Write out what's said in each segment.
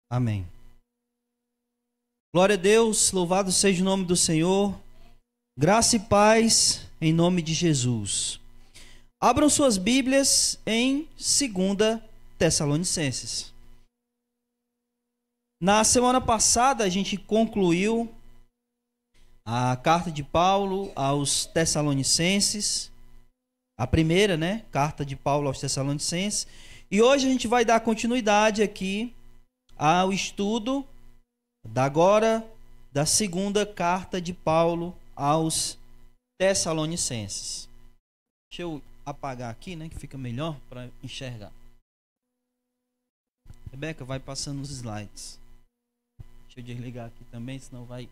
Amém. Glória a Deus, louvado seja o nome do Senhor. Graça e paz em nome de Jesus. Abram suas Bíblias em 2 Tessalonicenses. Na semana passada a gente concluiu a carta de Paulo aos Tessalonicenses, a primeira, carta de Paulo aos Tessalonicenses, e hoje a gente vai dar continuidade aqui ao estudo da segunda carta de Paulo aos Tessalonicenses. Deixa eu apagar aqui, que fica melhor para enxergar. Rebeca, vai passando os slides. Deixa eu desligar aqui também, senão vai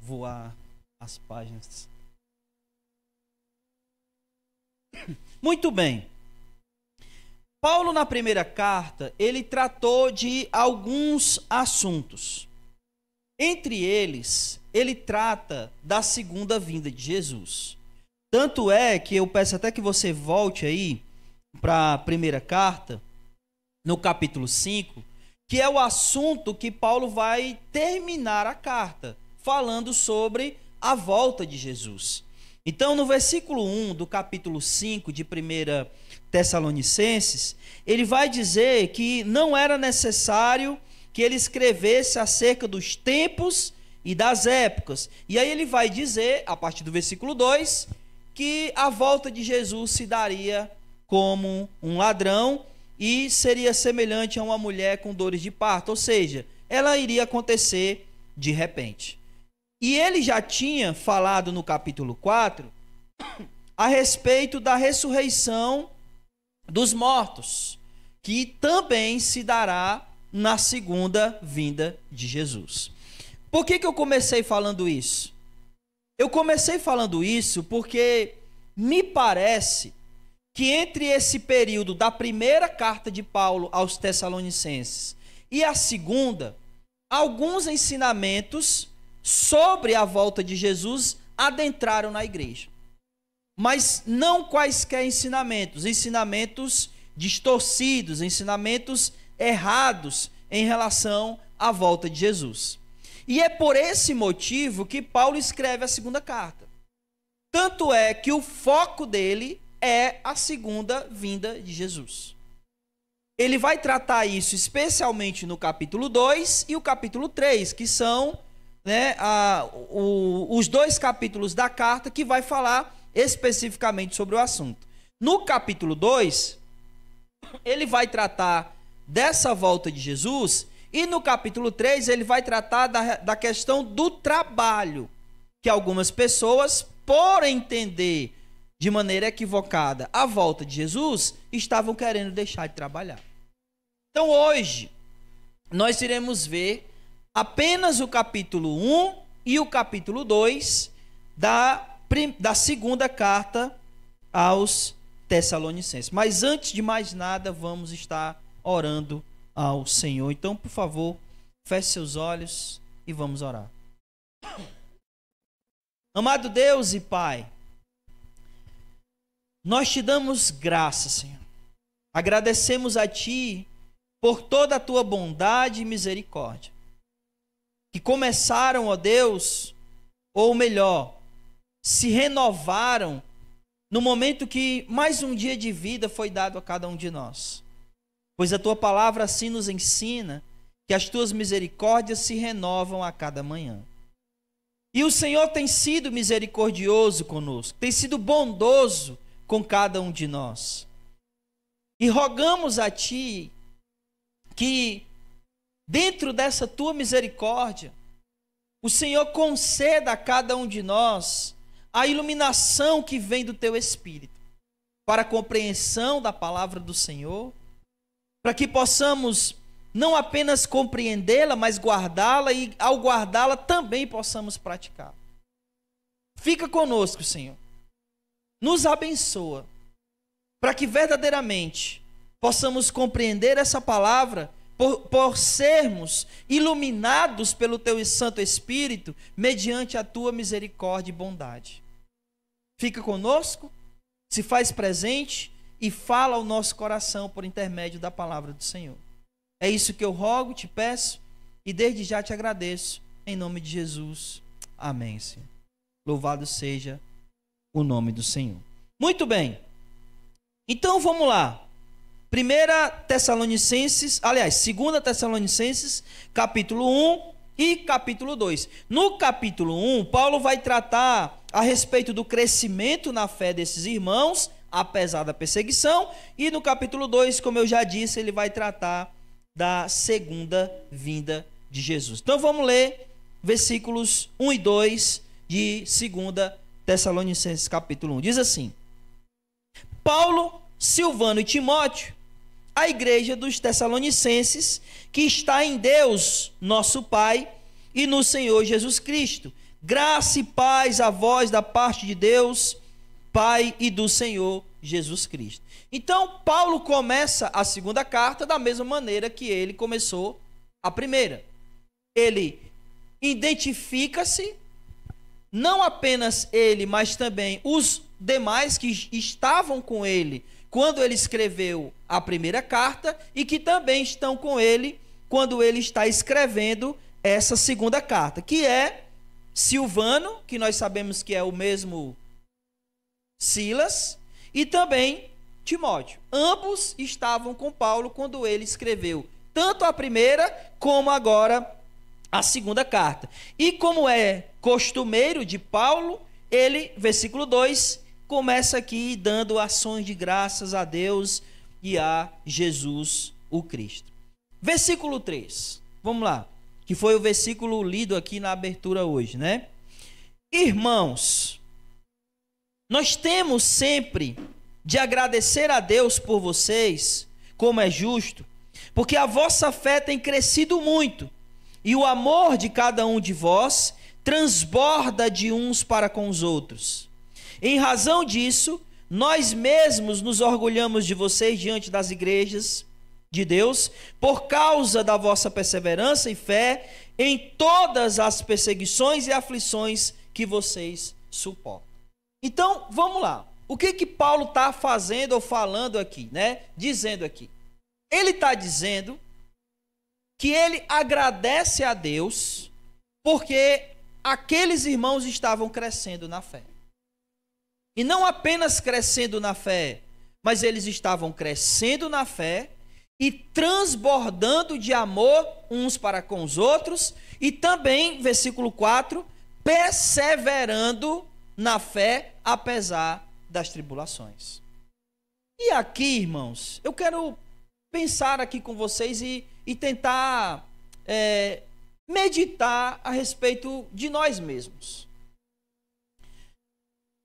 voar as páginas. Muito bem. Paulo, na primeira carta, ele tratou de alguns assuntos. Entre eles, ele trata da segunda vinda de Jesus. Tanto é que eu peço até que você volte aí para a primeira carta, no capítulo 5, que é o assunto que Paulo vai terminar a carta, falando sobre a volta de Jesus. Então, no versículo 1 do capítulo 5 de 1 Tessalonicenses, ele vai dizer que não era necessário que ele escrevesse acerca dos tempos e das épocas. E aí ele vai dizer, a partir do versículo 2, que a volta de Jesus se daria como um ladrão e seria semelhante a uma mulher com dores de parto, ou seja, ela iria acontecer de repente. E ele já tinha falado no capítulo 4 a respeito da ressurreição dos mortos, que também se dará na segunda vinda de Jesus. Por que eu comecei falando isso? Eu comecei falando isso porque me parece que entre esse período da primeira carta de Paulo aos Tessalonicenses e a segunda, alguns ensinamentos sobre a volta de Jesus adentraram na igreja. Mas não quaisquer ensinamentos distorcidos, ensinamentos errados em relação à volta de Jesus. E é por esse motivo que Paulo escreve a segunda carta. Tanto é que o foco dele é a segunda vinda de Jesus. Ele vai tratar isso especialmente no capítulo 2 e o capítulo 3, que são os dois capítulos da carta que vai falar especificamente sobre o assunto. No capítulo 2, ele vai tratar dessa volta de Jesus, e no capítulo 3 ele vai tratar da questão do trabalho, que algumas pessoas, por entender de maneira equivocada a volta de Jesus, estavam querendo deixar de trabalhar. Então hoje, nós iremos ver apenas o capítulo 1 e o capítulo 2 da segunda carta aos Tessalonicenses. Mas antes de mais nada, vamos estar orando ao Senhor. Então, por favor, feche seus olhos e vamos orar. Amado Deus e Pai, nós te damos graça, Senhor. Agradecemos a Ti por toda a Tua bondade e misericórdia, que começaram, ó Deus, ou melhor, se renovaram no momento que mais um dia de vida foi dado a cada um de nós. Pois a Tua palavra assim nos ensina que as Tuas misericórdias se renovam a cada manhã. E o Senhor tem sido misericordioso conosco, tem sido bondoso com cada um de nós. E rogamos a Ti que, dentro dessa Tua misericórdia, o Senhor conceda a cada um de nós a iluminação que vem do Teu Espírito, para a compreensão da palavra do Senhor, para que possamos não apenas compreendê-la, mas guardá-la, e ao guardá-la também possamos praticar. Fica conosco, Senhor. Nos abençoa, para que verdadeiramente possamos compreender essa palavra, por sermos iluminados pelo Teu Santo Espírito, mediante a Tua misericórdia e bondade. Fica conosco, se faz presente e fala ao nosso coração por intermédio da palavra do Senhor. É isso que eu rogo, te peço e desde já te agradeço. Em nome de Jesus. Amém, Senhor. Louvado seja o nome do Senhor. Muito bem. Então vamos lá. 2 Tessalonicenses, capítulo 1 e capítulo 2. No capítulo 1, Paulo vai tratar a respeito do crescimento na fé desses irmãos, apesar da perseguição. E no capítulo 2, como eu já disse, ele vai tratar da segunda vinda de Jesus. Então vamos ler versículos 1 e 2 de 2 Tessalonicenses capítulo 1. Diz assim: Paulo, Silvano e Timóteo, a igreja dos Tessalonicenses, que está em Deus, nosso Pai, e no Senhor Jesus Cristo. Graça e paz a vós da parte de Deus, Pai, e do Senhor Jesus Cristo. Então, Paulo começa a segunda carta da mesma maneira que ele começou a primeira. Ele identifica-se, não apenas ele, mas também os demais que estavam com ele quando ele escreveu a primeira carta e que também estão com ele quando ele está escrevendo essa segunda carta, que é Silvano, que nós sabemos que é o mesmo Silas, e também Timóteo. Ambos estavam com Paulo quando ele escreveu tanto a primeira como agora a segunda carta. E como é costumeiro de Paulo, ele, versículo 2, começa aqui dando ações de graças a Deus e a Jesus o Cristo. Versículo 3, vamos lá, que foi o versículo lido aqui na abertura hoje, né? Irmãos, nós temos sempre de agradecer a Deus por vocês, como é justo, porque a vossa fé tem crescido muito, e o amor de cada um de vós transborda de uns para com os outros. Em razão disso, nós mesmos nos orgulhamos de vocês diante das igrejas de Deus, por causa da vossa perseverança e fé em todas as perseguições e aflições que vocês suportam. Então, vamos lá. O que Paulo está fazendo ou falando aqui, né? Dizendo aqui. Ele está dizendo que ele agradece a Deus porque aqueles irmãos estavam crescendo na fé. E não apenas crescendo na fé, mas eles estavam crescendo na fé e transbordando de amor uns para com os outros, e também, versículo 4, perseverando na fé apesar das tribulações. E aqui, irmãos, eu quero pensar aqui com vocês e tentar meditar a respeito de nós mesmos.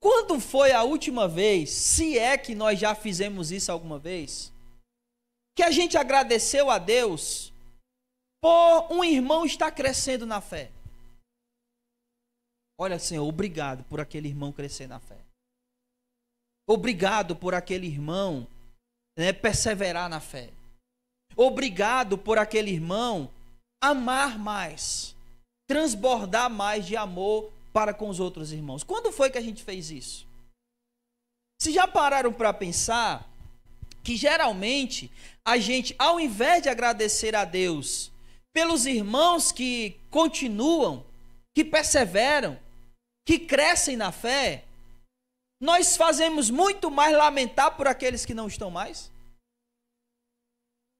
Quando foi a última vez, se é que nós já fizemos isso alguma vez, que a gente agradeceu a Deus por um irmão estar crescendo na fé? Olha, Senhor, obrigado por aquele irmão crescer na fé. Obrigado por aquele irmão, perseverar na fé. Obrigado por aquele irmão amar mais, transbordar mais de amor para com os outros irmãos. Quando foi que a gente fez isso? Se já pararam para pensar que geralmente a gente, ao invés de agradecer a Deus pelos irmãos que continuam, que perseveram, que crescem na fé, nós fazemos muito mais lamentar por aqueles que não estão mais?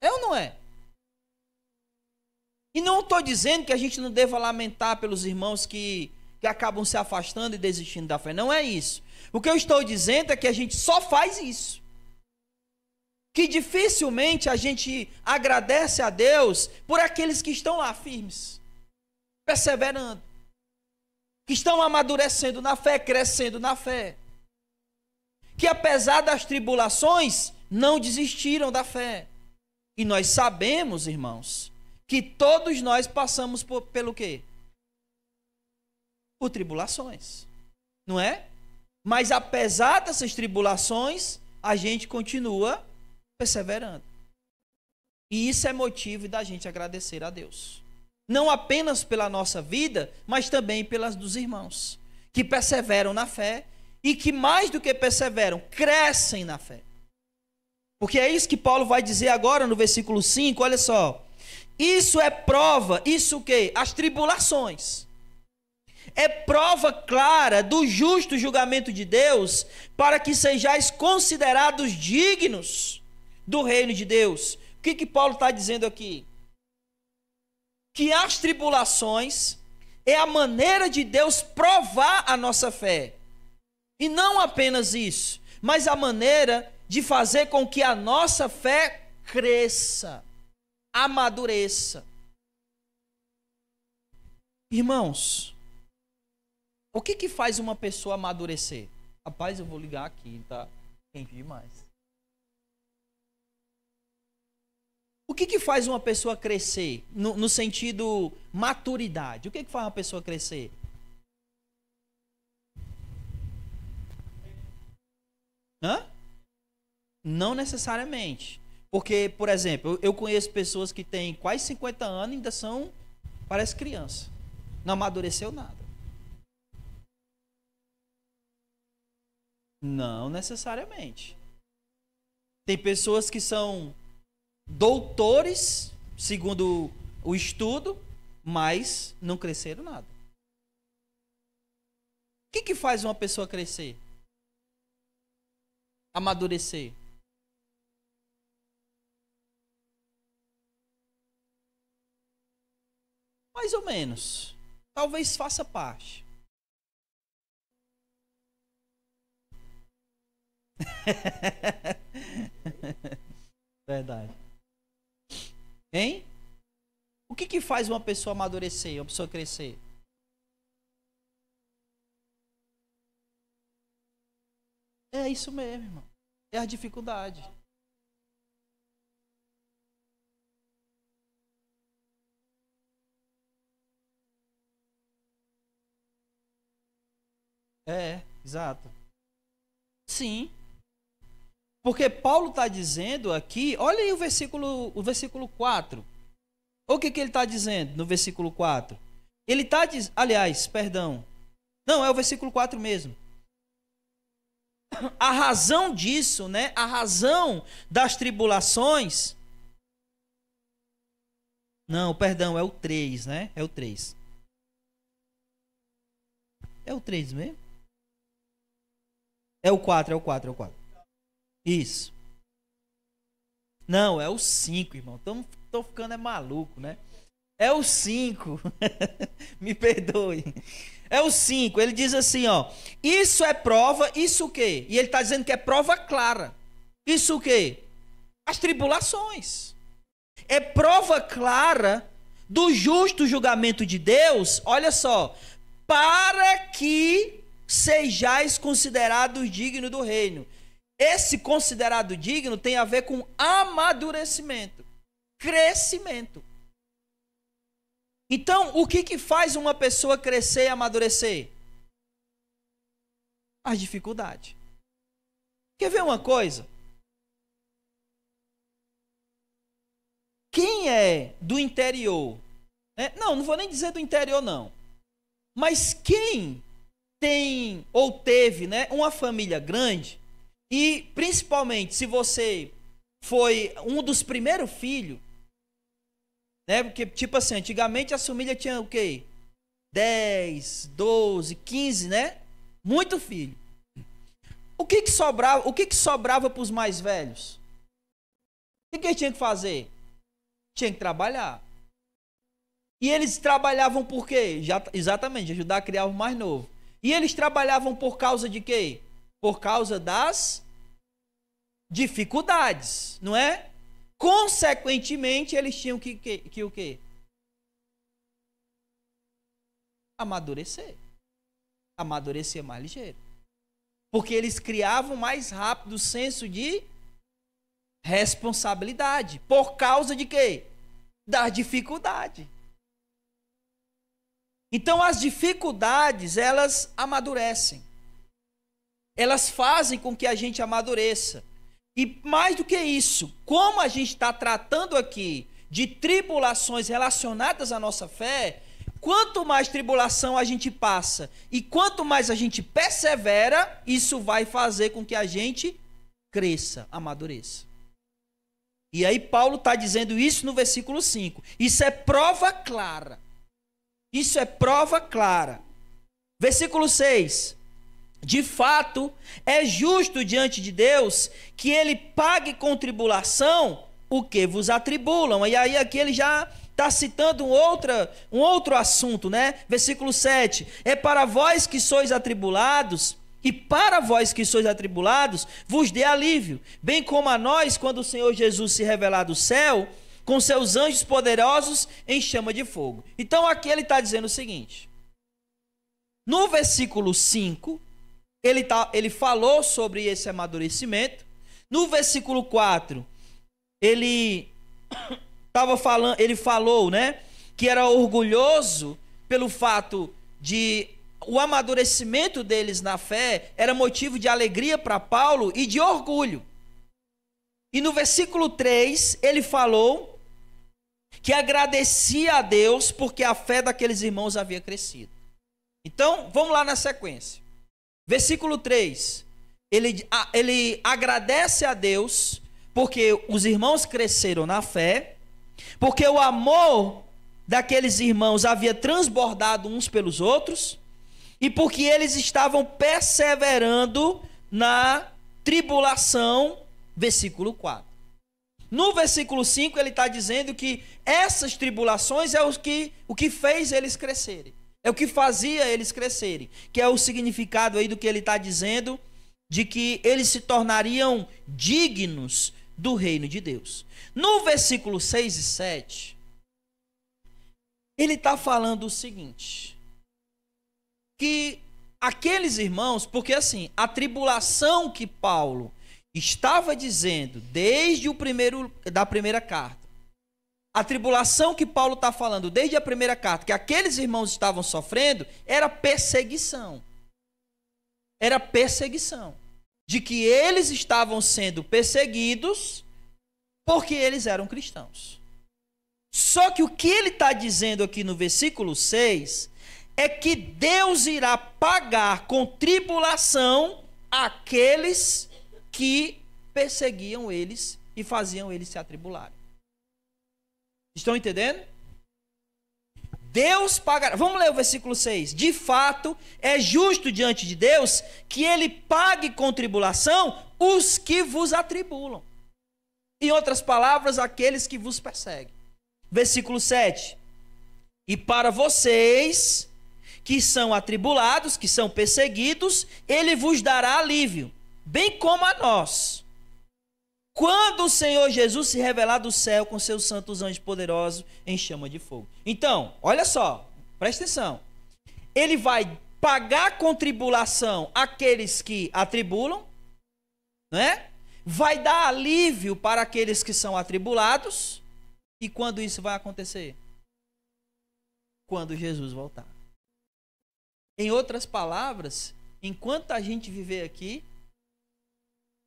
É ou não é? E não estou dizendo que a gente não deva lamentar pelos irmãos que acabam se afastando e desistindo da fé. Não é isso. O que eu estou dizendo é que a gente só faz isso. Que dificilmente a gente agradece a Deus por aqueles que estão lá firmes, perseverando, que estão amadurecendo na fé, crescendo na fé, que apesar das tribulações não desistiram da fé. E nós sabemos, irmãos, que todos nós passamos pelo quê? Por tribulações, não é? Mas apesar dessas tribulações, a gente continua perseverando. E isso é motivo da gente agradecer a Deus. Não apenas pela nossa vida, mas também pelas dos irmãos, que perseveram na fé e que mais do que perseveram, crescem na fé. Porque é isso que Paulo vai dizer agora no versículo 5, olha só. Isso é prova, isso o quê? As tribulações. É prova clara do justo julgamento de Deus, para que sejais considerados dignos do reino de Deus. O que Paulo está dizendo aqui? Que as tribulações é a maneira de Deus provar a nossa fé. E não apenas isso, mas a maneira de fazer com que a nossa fé cresça, amadureça. Irmãos, o que faz uma pessoa amadurecer? Rapaz, eu vou ligar aqui, tá? Quente demais. O que faz uma pessoa crescer no sentido maturidade? O que faz uma pessoa crescer? Hã? Não necessariamente. Porque, por exemplo, eu conheço pessoas que têm quase 50 anos e ainda são, parece criança. Não amadureceu nada. Não necessariamente. Tem pessoas que são doutores, segundo o estudo, mas não cresceram nada. O que faz uma pessoa crescer? Amadurecer? Mais ou menos. Talvez faça parte. Verdade. Hein? O que faz uma pessoa amadurecer, uma pessoa crescer? É isso mesmo, irmão. É a dificuldade. Exato. Sim. Porque Paulo está dizendo aqui, olha aí o versículo 4. O que ele está dizendo no versículo 4? Ele está dizendo, aliás, perdão. Não, é o versículo 4 mesmo. A razão disso, né? A razão das tribulações. Não, perdão, é o 3, né? É o 3. É o 3 mesmo? É o 4. Isso. Não, é o 5, irmão. Tô ficando maluco, né? É o 5. Me perdoe. É o 5. Ele diz assim, ó. Isso é prova, isso o quê? E ele está dizendo que é prova clara. Isso o quê? As tribulações. É prova clara do justo julgamento de Deus, olha só, para que sejais considerados dignos do reino. Esse considerado digno tem a ver com amadurecimento, crescimento. Então, o que faz uma pessoa crescer e amadurecer? As dificuldades. Quer ver uma coisa? Quem é do interior? Não vou nem dizer do interior, não. Mas quem tem ou teve, né, uma família grande, e principalmente se você foi um dos primeiros filhos, né? Porque, tipo assim, antigamente a família tinha o quê? 10, 12, 15, né? Muito filho. O que sobrava para os mais velhos? O que eles tinham que fazer? Tinha que trabalhar. E eles trabalhavam por quê? Exatamente, ajudar a criar o mais novo. E eles trabalhavam por causa de quê? Por causa das dificuldades, não é? Consequentemente, eles tinham que o quê? Amadurecer. Amadurecer mais ligeiro. Porque eles criavam mais rápido o senso de responsabilidade. Por causa de quê? Da dificuldade. Então, as dificuldades, elas amadurecem. Elas fazem com que a gente amadureça. E mais do que isso, como a gente está tratando aqui de tribulações relacionadas à nossa fé, quanto mais tribulação a gente passa e quanto mais a gente persevera, isso vai fazer com que a gente cresça, amadureça. E aí Paulo está dizendo isso no versículo 5. Isso é prova clara. Isso é prova clara. Versículo 6. De fato, é justo diante de Deus que ele pague com tribulação o que vos atribulam. E aí aqui ele já está citando um outro assunto, né? Versículo 7. É para vós que sois atribulados, e para vós que sois atribulados, vos dê alívio, bem como a nós, quando o Senhor Jesus se revelar do céu, com seus anjos poderosos em chama de fogo. Então aqui ele está dizendo o seguinte. No versículo 5, ele falou sobre esse amadurecimento. No versículo 4, ele falou, né, que era orgulhoso pelo fato de o amadurecimento deles na fé era motivo de alegria para Paulo e de orgulho. E no versículo 3, ele falou que agradecia a Deus porque a fé daqueles irmãos havia crescido. Então, vamos lá na sequência. Versículo 3, ele agradece a Deus porque os irmãos cresceram na fé, porque o amor daqueles irmãos havia transbordado uns pelos outros, e porque eles estavam perseverando na tribulação, versículo 4. No versículo 5 ele está dizendo que essas tribulações é o que fez eles crescerem. É o que fazia eles crescerem. Que é o significado aí do que ele está dizendo, de que eles se tornariam dignos do reino de Deus. No versículo 6 e 7, ele está falando o seguinte, que aqueles irmãos, porque assim, a tribulação que Paulo estava dizendo desde da primeira carta, a tribulação que Paulo está falando desde a primeira carta, que aqueles irmãos estavam sofrendo, era perseguição. Era perseguição. De que eles estavam sendo perseguidos porque eles eram cristãos. Só que o que ele está dizendo aqui no versículo 6 é que Deus irá pagar com tribulação aqueles que perseguiam eles e faziam eles se atribularem. Estão entendendo? Deus pagará. Vamos ler o versículo 6. De fato, é justo diante de Deus que ele pague com tribulação os que vos atribulam. Em outras palavras, aqueles que vos perseguem. Versículo 7. E para vocês que são atribulados, que são perseguidos, ele vos dará alívio, bem como a nós, quando o Senhor Jesus se revelar do céu com seus santos anjos poderosos em chama de fogo. Então, olha só, presta atenção. Ele vai pagar com tribulação aqueles que atribulam, né? Vai dar alívio para aqueles que são atribulados. E quando isso vai acontecer? Quando Jesus voltar. Em outras palavras, enquanto a gente viver aqui,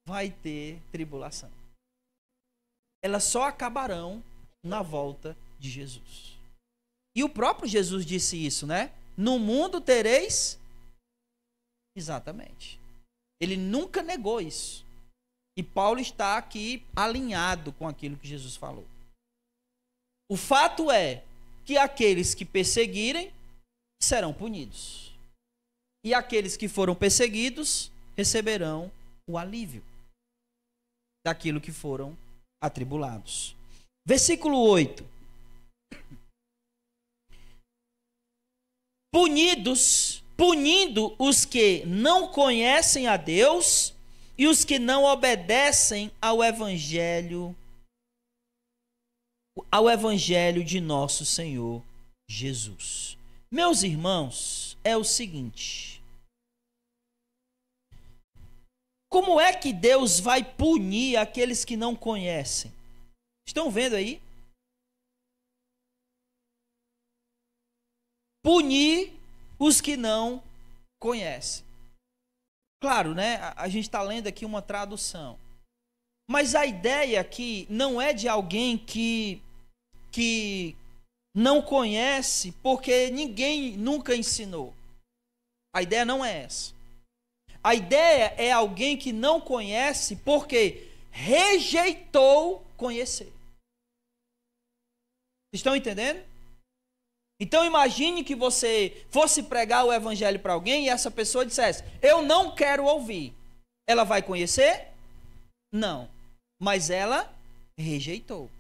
vai ter tribulação. Elas só acabarão na volta de Jesus. E o próprio Jesus disse isso, né? No mundo tereis. Exatamente. Ele nunca negou isso. E Paulo está aqui alinhado com aquilo que Jesus falou. O fato é que aqueles que perseguirem serão punidos. E aqueles que foram perseguidos receberão o alívio daquilo que foram atribulados. Versículo 8. Punindo os que não conhecem a Deus e os que não obedecem ao evangelho de nosso Senhor Jesus. Meus irmãos, é o seguinte: como é que Deus vai punir aqueles que não conhecem? Estão vendo aí? Punir os que não conhecem. Claro, né? A gente está lendo aqui uma tradução. Mas a ideia aqui não é de alguém que não conhece porque ninguém nunca ensinou. A ideia não é essa. A ideia é alguém que não conhece porque rejeitou conhecer. Estão entendendo? Então imagine que você fosse pregar o evangelho para alguém e essa pessoa dissesse: eu não quero ouvir. Ela vai conhecer? Não. Mas ela rejeitou.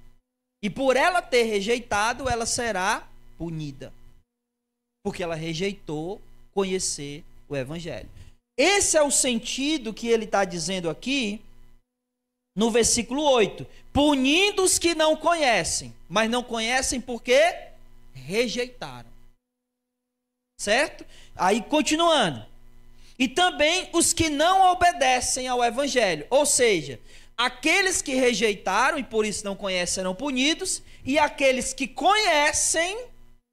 E por ela ter rejeitado, ela será punida. Porque ela rejeitou conhecer o evangelho. Esse é o sentido que ele está dizendo aqui no versículo 8. Punindo os que não conhecem. Mas não conhecem porque rejeitaram. Certo? Aí continuando. E também os que não obedecem ao evangelho. Ou seja, aqueles que rejeitaram e por isso não conhecem serão punidos. E aqueles que conhecem,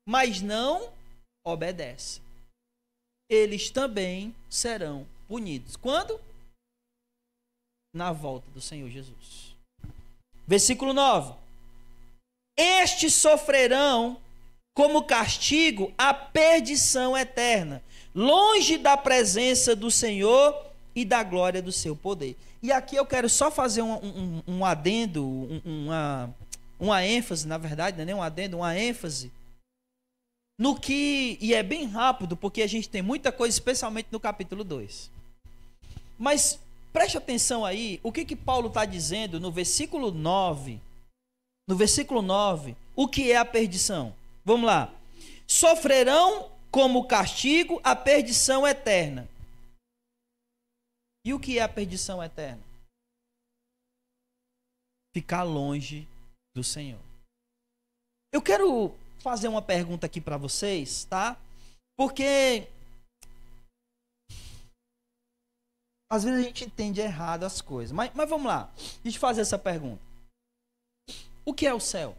mas não obedecem. Eles também serão punidos. Quando? Na volta do Senhor Jesus. Versículo 9. Estes sofrerão como castigo a perdição eterna, longe da presença do Senhor e da glória do seu poder. E aqui eu quero só fazer um adendo, uma ênfase, na verdade, não é nem um adendo, uma ênfase, no que, e é bem rápido, porque a gente tem muita coisa, especialmente no capítulo 2. Mas preste atenção aí, o que Paulo está dizendo no versículo 9. No versículo 9, o que é a perdição? Vamos lá. Sofrerão como castigo a perdição eterna. E o que é a perdição eterna? Ficar longe do Senhor. Eu quero fazer uma pergunta aqui para vocês, tá? Porque às vezes a gente entende errado as coisas. Mas vamos lá. Deixa eu fazer essa pergunta. O que é o céu?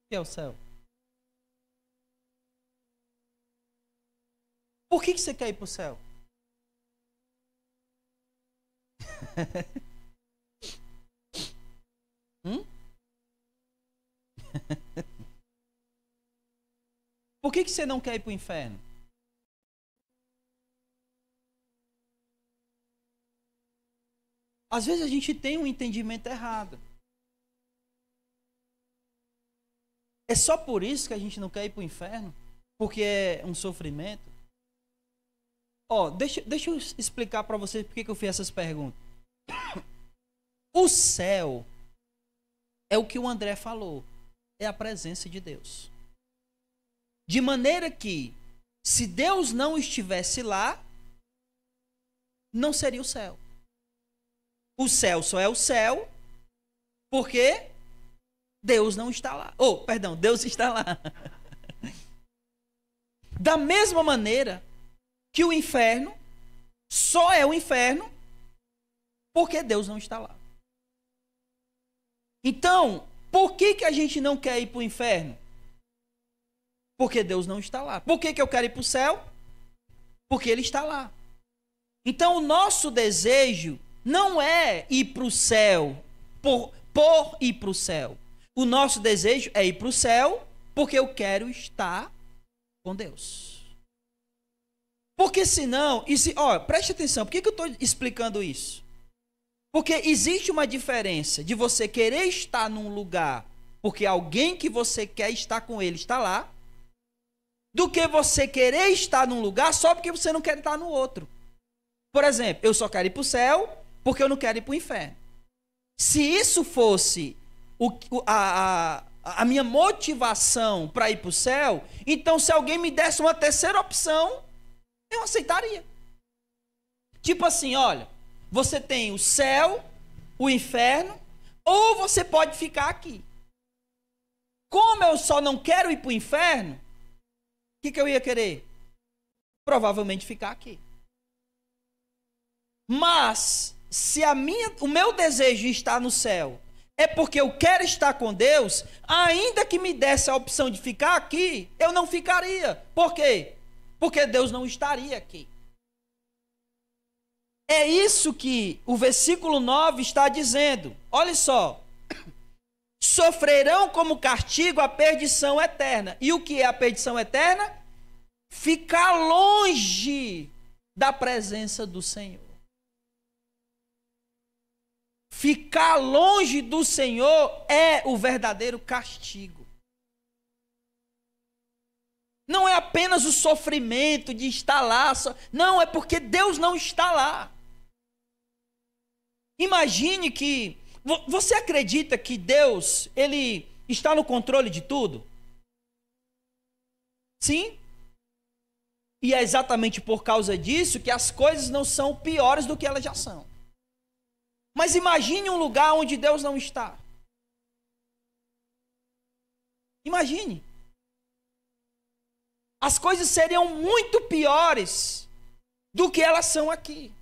O que é o céu? Por que você quer ir para o céu? Por que você não quer ir para o inferno? Às vezes a gente tem um entendimento errado. É só por isso que a gente não quer ir para o inferno? Porque é um sofrimento? Deixa eu explicar para vocês por que eu fiz essas perguntas. O céu é o que o André falou. É a presença de Deus. De maneira que, se Deus não estivesse lá, não seria o céu. O céu só é o céu porque Deus não está lá. Deus está lá. Da mesma maneira que o inferno só é o inferno porque Deus não está lá. Então, por que a gente não quer ir para o inferno? Porque Deus não está lá. Por que eu quero ir para o céu? Porque Ele está lá. Então, o nosso desejo não é ir para o céu por ir para o céu. O nosso desejo é ir para o céu porque eu quero estar com Deus. Porque senão, preste atenção, por que eu estou explicando isso? Porque existe uma diferença de você querer estar num lugar porque alguém que você quer estar com ele está lá, do que você querer estar num lugar só porque você não quer estar no outro. Por exemplo, eu só quero ir para o céu porque eu não quero ir para o inferno. Se isso fosse a minha motivação para ir para o céu, então se alguém me desse uma terceira opção, eu aceitaria. Tipo assim, olha, você tem o céu, o inferno, ou você pode ficar aqui. Como eu só não quero ir para o inferno, o que eu ia querer? Provavelmente ficar aqui. Mas, se o meu desejo de estar no céu é porque eu quero estar com Deus, ainda que me desse a opção de ficar aqui, eu não ficaria. Por quê? Porque Deus não estaria aqui. É isso que o versículo 9 está dizendo. Olha só. Sofrerão como castigo a perdição eterna. E o que é a perdição eterna? Ficar longe da presença do Senhor. Ficar longe do Senhor é o verdadeiro castigo. Não é apenas o sofrimento de estar lá, não, é porque Deus não está lá. Imagine que, você acredita que Deus, Ele está no controle de tudo? Sim. E é exatamente por causa disso que as coisas não são piores do que elas já são. Mas imagine um lugar onde Deus não está. Imagine. As coisas seriam muito piores do que elas são aqui.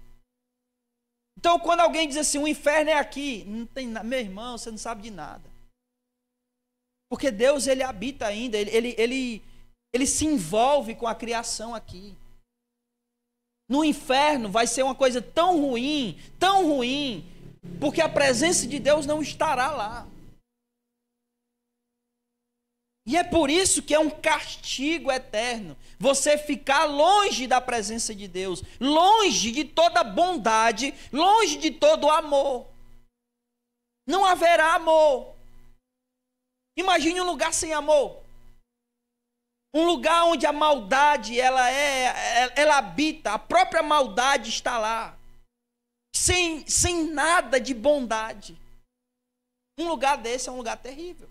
Então, quando alguém diz assim, o inferno é aqui, não tem nada, meu irmão, você não sabe de nada. Porque Deus, Ele habita ainda, ele se envolve com a criação aqui. No inferno vai ser uma coisa tão ruim, porque a presença de Deus não estará lá. E é por isso que é um castigo eterno. Você ficar longe da presença de Deus, longe de toda bondade, longe de todo amor. Não haverá amor. Imagine um lugar sem amor. Um lugar onde a maldade ela habita, a própria maldade está lá. Sem nada de bondade. Um lugar desse é um lugar terrível.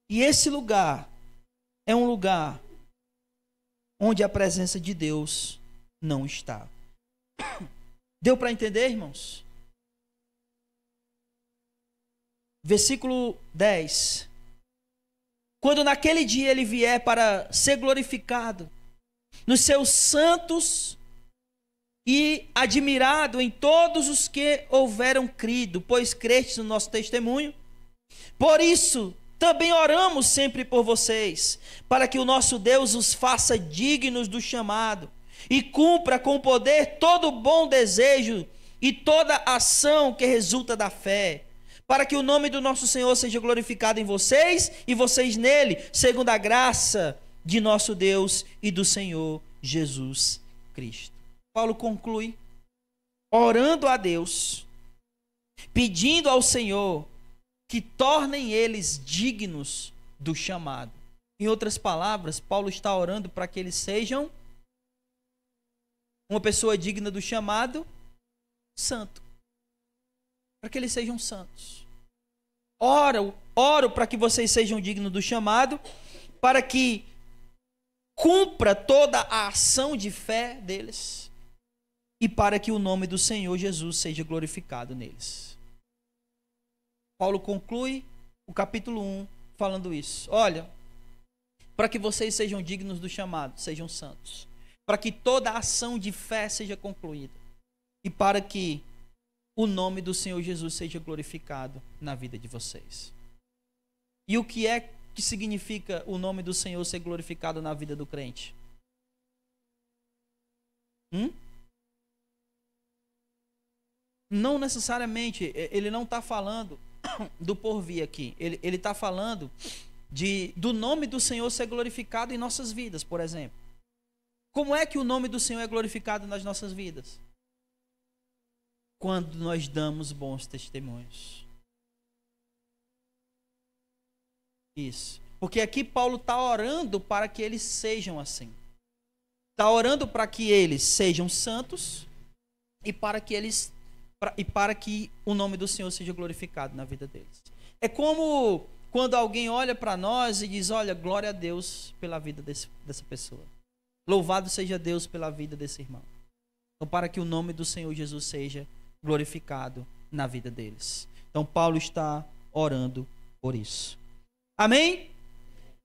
E esse lugar é um lugar onde a presença de Deus não está. Deu para entender, irmãos? Versículo 10. Quando naquele dia ele vier para ser glorificado nos seus santos e admirado em todos os que houveram crido, pois crestes no nosso testemunho. Por isso também oramos sempre por vocês, para que o nosso Deus os faça dignos do chamado e cumpra com poder todo bom desejo e toda ação que resulta da fé, para que o nome do nosso Senhor seja glorificado em vocês e vocês nele, segundo a graça de nosso Deus e do Senhor Jesus Cristo. Paulo conclui orando a Deus, pedindo ao Senhor que tornem eles dignos do chamado. Em outras palavras, Paulo está orando para que eles sejam uma pessoa digna do chamado, santo. Para que eles sejam santos. Oro para que vocês sejam dignos do chamado, para que cumpra toda a ação de fé deles e para que o nome do Senhor Jesus seja glorificado neles. Paulo conclui o capítulo 1 falando isso. Olha, para que vocês sejam dignos do chamado, sejam santos. Para que toda a ação de fé seja concluída. E para que o nome do Senhor Jesus seja glorificado na vida de vocês. E o que é que significa o nome do Senhor ser glorificado na vida do crente? Não necessariamente, ele não está falando do porvir aqui. Ele está falando do nome do Senhor ser glorificado em nossas vidas, por exemplo. Como é que o nome do Senhor é glorificado nas nossas vidas? Quando nós damos bons testemunhos. Isso. Porque aqui Paulo está orando para que eles sejam assim. Está orando para que eles sejam santos e para que o nome do Senhor seja glorificado na vida deles. É como quando alguém olha para nós e diz, olha, glória a Deus pela vida dessa pessoa. Louvado seja Deus pela vida desse irmão. Então, para que o nome do Senhor Jesus seja glorificado na vida deles. Então, Paulo está orando por isso. Amém?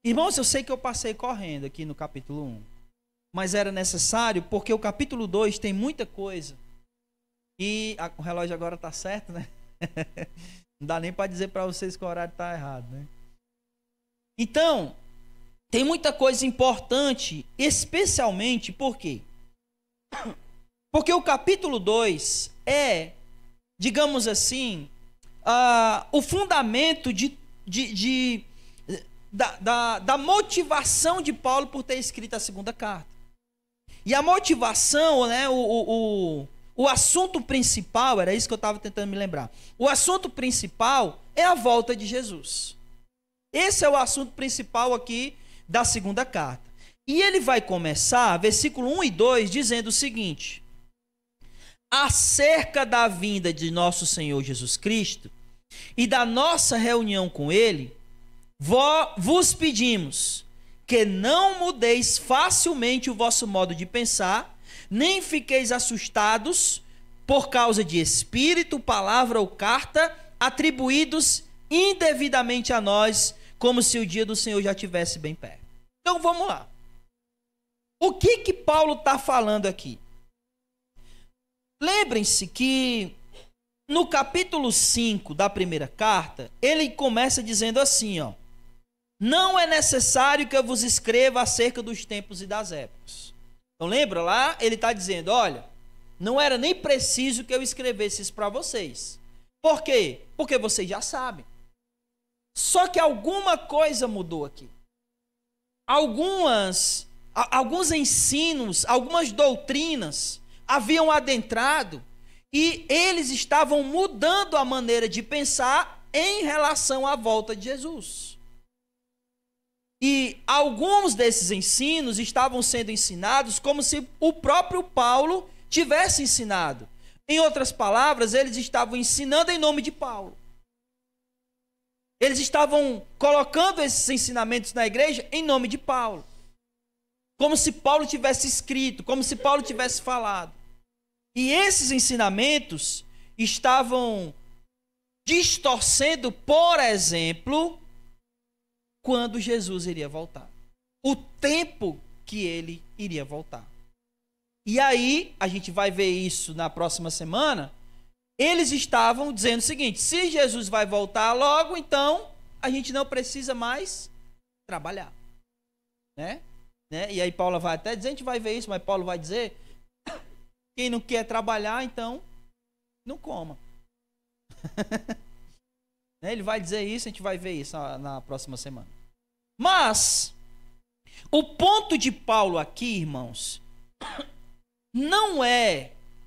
Irmãos, eu sei que eu passei correndo aqui no capítulo 1, mas era necessário porque o capítulo 2 tem muita coisa. E o relógio agora está certo, né? Não dá nem para dizer para vocês que o horário está errado, né? Então, tem muita coisa importante, especialmente por quê? Porque o capítulo 2 é, digamos assim, o fundamento da motivação de Paulo por ter escrito a segunda carta. E a motivação, né, o assunto principal, era isso que eu estava tentando me lembrar. O assunto principal é a volta de Jesus. Esse é o assunto principal aqui da segunda carta. E ele vai começar, versículo 1 e 2, dizendo o seguinte: acerca da vinda de nosso Senhor Jesus Cristo e da nossa reunião com ele, vos pedimos que não mudeis facilmente o vosso modo de pensar, nem fiqueis assustados por causa de espírito, palavra ou carta atribuídos indevidamente a nós, como se o dia do Senhor já estivesse bem perto. Então vamos lá. O que Paulo está falando aqui? Lembrem-se que no capítulo 5 da primeira carta, ele começa dizendo assim, ó: não é necessário que eu vos escreva acerca dos tempos e das épocas. Então lembra lá? Ele está dizendo, olha, não era nem preciso que eu escrevesse isso para vocês. Por quê? Porque vocês já sabem. Só que alguma coisa mudou aqui. Alguns ensinos, algumas doutrinas haviam adentrado e eles estavam mudando a maneira de pensar em relação à volta de Jesus. E alguns desses ensinos estavam sendo ensinados como se o próprio Paulo tivesse ensinado. Em outras palavras, eles estavam ensinando em nome de Paulo. Eles estavam colocando esses ensinamentos na igreja em nome de Paulo. Como se Paulo tivesse escrito, como se Paulo tivesse falado. E esses ensinamentos estavam distorcendo, por exemplo, quando Jesus iria voltar. O tempo que ele iria voltar. E aí, a gente vai ver isso na próxima semana. Eles estavam dizendo o seguinte: se Jesus vai voltar logo, então a gente não precisa mais trabalhar. Né? E aí Paulo vai até dizer, a gente vai ver isso, mas Paulo vai dizer: quem não quer trabalhar, então não coma. Ele vai dizer isso, a gente vai ver isso na próxima semana. Mas o ponto de Paulo aqui, irmãos,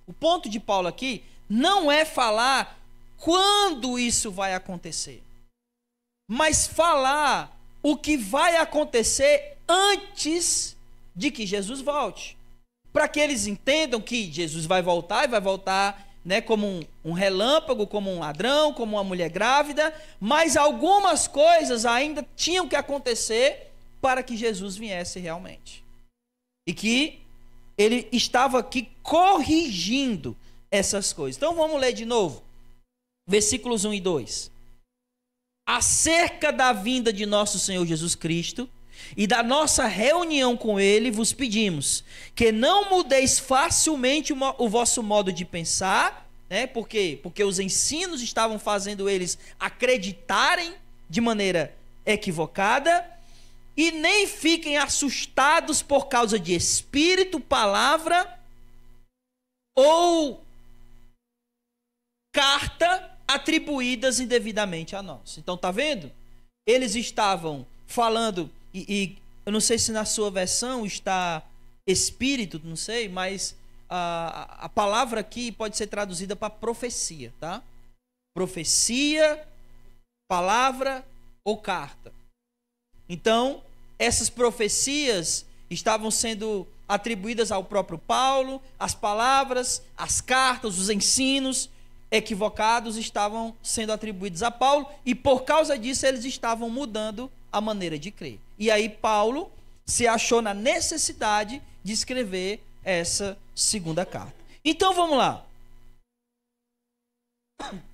o ponto de Paulo aqui não é falar quando isso vai acontecer, mas falar o que vai acontecer antes de que Jesus volte. Para que eles entendam que Jesus vai voltar, e vai voltar, né, como um relâmpago, como um ladrão, como uma mulher grávida, mas algumas coisas ainda tinham que acontecer para que Jesus viesse realmente. E que ele estava aqui corrigindo essas coisas. Então vamos ler de novo, versículos 1 e 2. Acerca da vinda de nosso Senhor Jesus Cristo e da nossa reunião com ele, vos pedimos que não mudeis facilmente o vosso modo de pensar, né? Por quê? Porque os ensinos estavam fazendo eles acreditarem de maneira equivocada, e nem fiquem assustados por causa de espírito, palavra ou carta atribuídas indevidamente a nós. Então, tá vendo? Eles estavam falando, e eu não sei se na sua versão está espírito, não sei, mas a palavra aqui pode ser traduzida para profecia, tá? Profecia, palavra ou carta. Então, essas profecias estavam sendo atribuídas ao próprio Paulo, as palavras, as cartas, os ensinos equivocados estavam sendo atribuídos a Paulo, e por causa disso eles estavam mudando a maneira de crer. E aí Paulo se achou na necessidade de escrever essa segunda carta. Então vamos lá.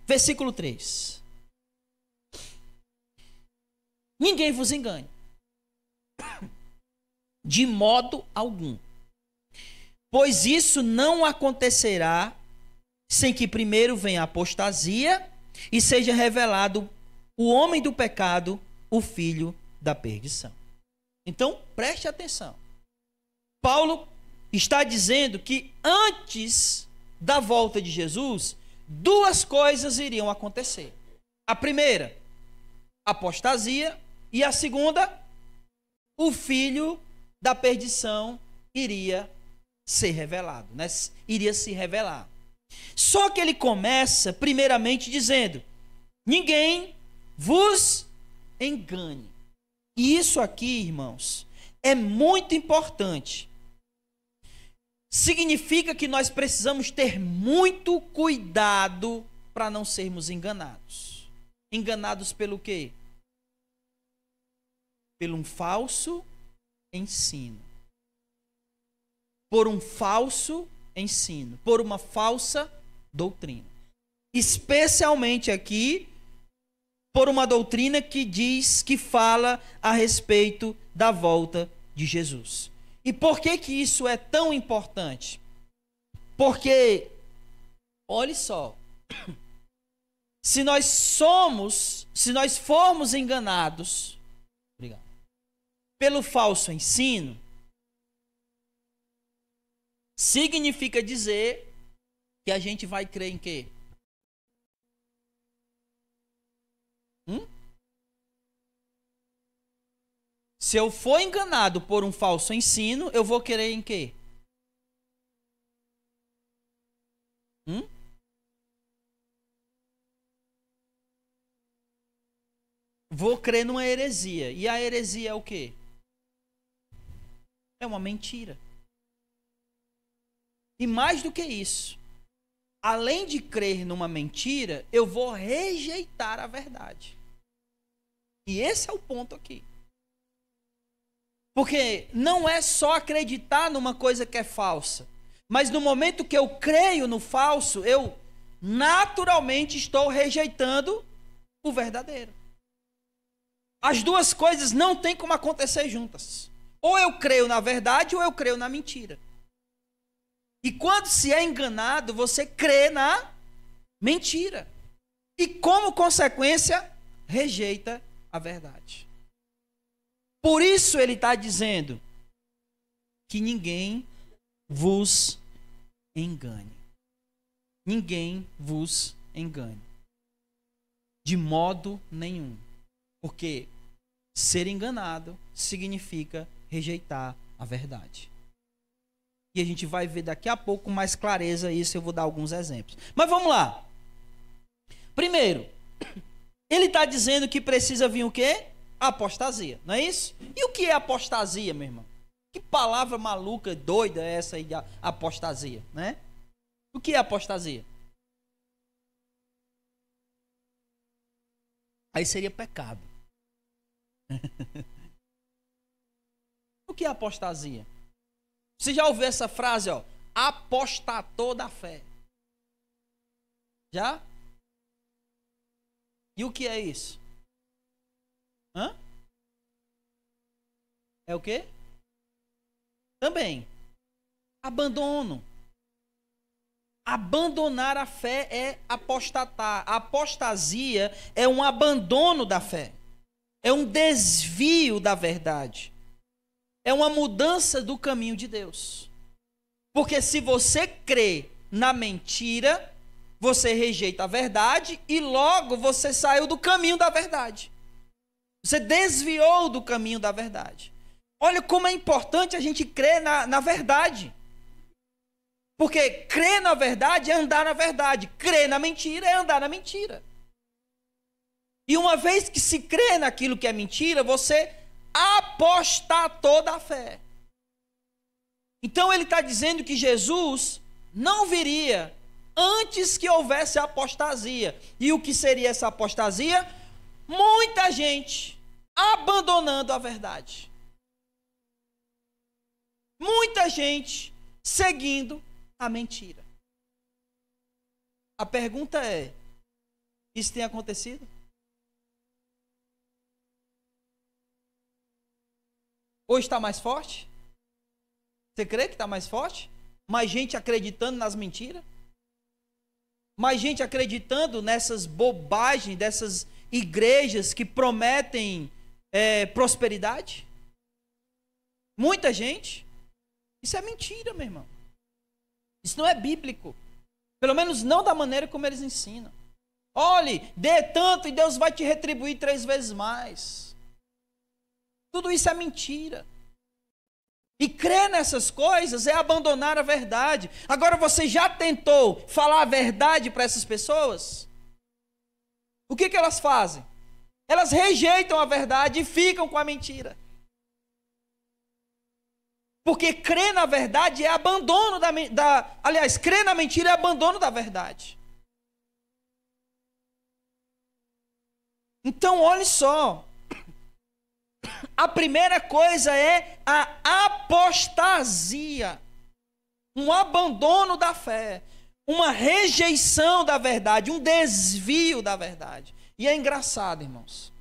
Versículo 3. Ninguém vos engane, de modo algum, pois isso não acontecerá sem que primeiro venha a apostasia e seja revelado o homem do pecado, o filho da perdição. Então, preste atenção. Paulo está dizendo que antes da volta de Jesus, duas coisas iriam acontecer. A primeira, apostasia, e a segunda, o filho da perdição iria ser revelado, né? Iria se revelar. Só que ele começa primeiramente dizendo: ninguém vos engane. E isso aqui, irmãos, é muito importante. Significa que nós precisamos ter muito cuidado para não sermos enganados. Enganados pelo quê? Pelo um falso ensino. Por um falso ensino. Por uma falsa doutrina. Especialmente aqui, por uma doutrina que diz, que fala a respeito da volta de Jesus. E por que que isso é tão importante? Porque, olhe só, se nós formos enganados, pelo falso ensino, significa dizer que a gente vai crer em quê? Se eu for enganado por um falso ensino, eu vou crer em quê? Vou crer numa heresia. E a heresia é o quê? É uma mentira. E mais do que isso, além de crer numa mentira, eu vou rejeitar a verdade. E esse é o ponto aqui. Porque não é só acreditar numa coisa que é falsa, mas no momento que eu creio no falso, eu naturalmente estou rejeitando o verdadeiro. As duas coisas não têm como acontecer juntas. Ou eu creio na verdade ou eu creio na mentira. E quando se é enganado, você crê na mentira. E como consequência, rejeita a verdade. Por isso ele está dizendo que ninguém vos engane. Ninguém vos engane. De modo nenhum. Porque ser enganado significa rejeitar a verdade. E a gente vai ver daqui a pouco com mais clareza isso, eu vou dar alguns exemplos. Mas vamos lá. Primeiro, ele está dizendo que precisa vir o quê? Apostasia, não é isso? E o que é apostasia, meu irmão? Que palavra maluca, doida é essa aí de apostasia, né? O que é apostasia? Aí seria pecado. O que é apostasia? Você já ouviu essa frase, ó? Apostatou da fé. Já? E o que é isso? É o quê? Também. Abandono. Abandonar a fé é apostatar. A apostasia é um abandono da fé. É um desvio da verdade. É uma mudança do caminho de Deus. Porque se você crê na mentira, você rejeita a verdade e logo você saiu do caminho da verdade. Você desviou do caminho da verdade. Olha como é importante a gente crer na verdade. Porque crer na verdade é andar na verdade. Crer na mentira é andar na mentira. E uma vez que se crê naquilo que é mentira, você apostatou da fé. Então ele está dizendo que Jesus não viria antes que houvesse apostasia. E o que seria essa apostasia? Muita gente abandonando a verdade. Muita gente seguindo a mentira. A pergunta é: isso tem acontecido? Hoje está mais forte? Você crê que está mais forte? Mais gente acreditando nas mentiras? Mais gente acreditando nessas bobagens, dessas igrejas que prometem prosperidade? Muita gente. Isso é mentira, meu irmão. Isso não é bíblico. Pelo menos não da maneira como eles ensinam. Olhe, dê tanto e Deus vai te retribuir 3 vezes mais. Tudo isso é mentira. E crer nessas coisas é abandonar a verdade. Agora, você já tentou falar a verdade para essas pessoas? O que elas fazem? Elas rejeitam a verdade e ficam com a mentira. Porque crer na verdade é abandono aliás, crer na mentira é abandono da verdade. Então, olhe só. A primeira coisa é a apostasia. Um abandono da fé. Uma rejeição da verdade. Um desvio da verdade. E é engraçado, irmãos.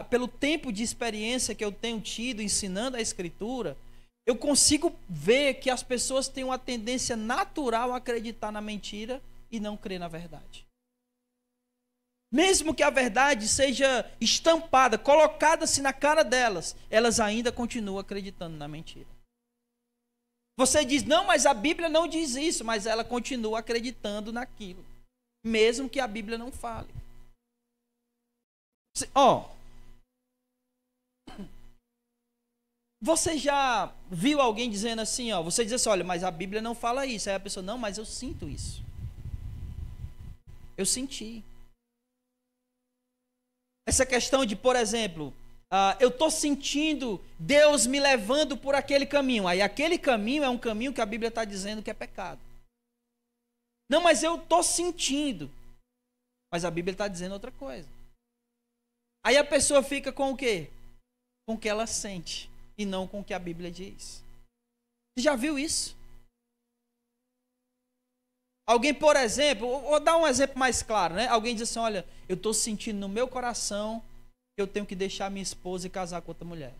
Pelo tempo de experiência que eu tenho tido ensinando a Escritura, eu consigo ver que as pessoas têm uma tendência natural a acreditar na mentira e não crer na verdade. Mesmo que a verdade seja estampada, colocada-se na cara delas, elas ainda continuam acreditando na mentira. Você diz, não, mas a Bíblia não diz isso, mas ela continua acreditando naquilo, mesmo que a Bíblia não fale. Você já viu alguém dizendo assim, você diz assim, olha, mas a Bíblia não fala isso. Aí a pessoa, não, mas eu sinto isso. Eu senti. Essa questão de, por exemplo, eu estou sentindo Deus me levando por aquele caminho. Aí aquele caminho é um caminho que a Bíblia está dizendo que é pecado. Não, mas eu estou sentindo. Mas a Bíblia está dizendo outra coisa. Aí a pessoa fica com o quê? Com o que ela sente e não com o que a Bíblia diz. Você já viu isso? Alguém, por exemplo, vou dar um exemplo mais claro, né? Alguém diz assim, olha, eu estou sentindo no meu coração que eu tenho que deixar minha esposa e casar com outra mulher.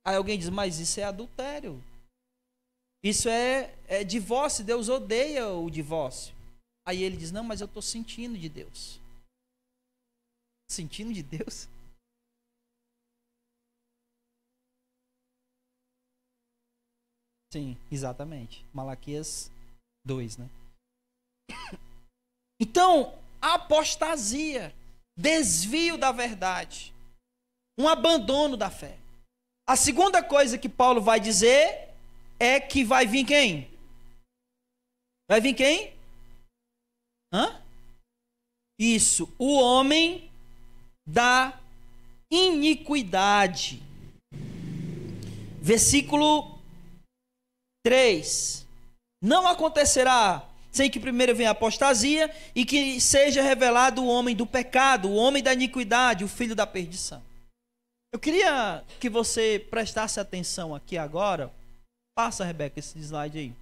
Aí alguém diz, mas isso é adultério. Isso é divórcio, Deus odeia o divórcio. Aí ele diz, não, mas eu estou sentindo de Deus. Sentindo de Deus? Sim, exatamente. Malaquias 2, né? Então, a apostasia, desvio da verdade, um abandono da fé. A segunda coisa que Paulo vai dizer é que vai vir quem? Vai vir quem? Isso, o homem da iniquidade. Versículo 3. Não acontecerá sem que primeiro venha a apostasia e que seja revelado o homem do pecado, o homem da iniquidade, o filho da perdição. Eu queria que você prestasse atenção aqui agora. Passa, Rebeca, esse slide aí.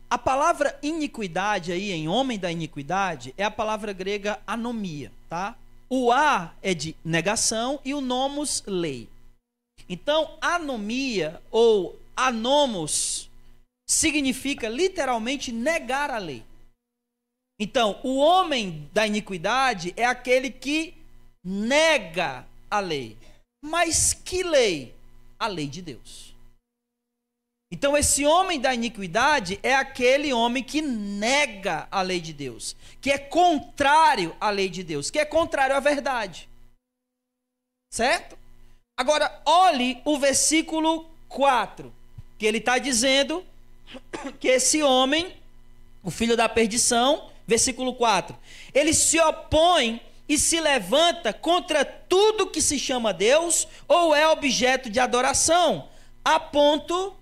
A palavra iniquidade aí, em homem da iniquidade, é a palavra grega anomia, tá? O a é de negação e o nomos, lei. Então, anomia ou anomos significa literalmente negar a lei. Então, o homem da iniquidade é aquele que nega a lei. Mas que lei? A lei de Deus. Então, esse homem da iniquidade é aquele homem que nega a lei de Deus, que é contrário à lei de Deus, que é contrário à verdade. Certo? Agora, olhe o versículo 4, que ele está dizendo que esse homem, o filho da perdição, versículo 4, ele se opõe e se levanta contra tudo que se chama Deus ou é objeto de adoração, a ponto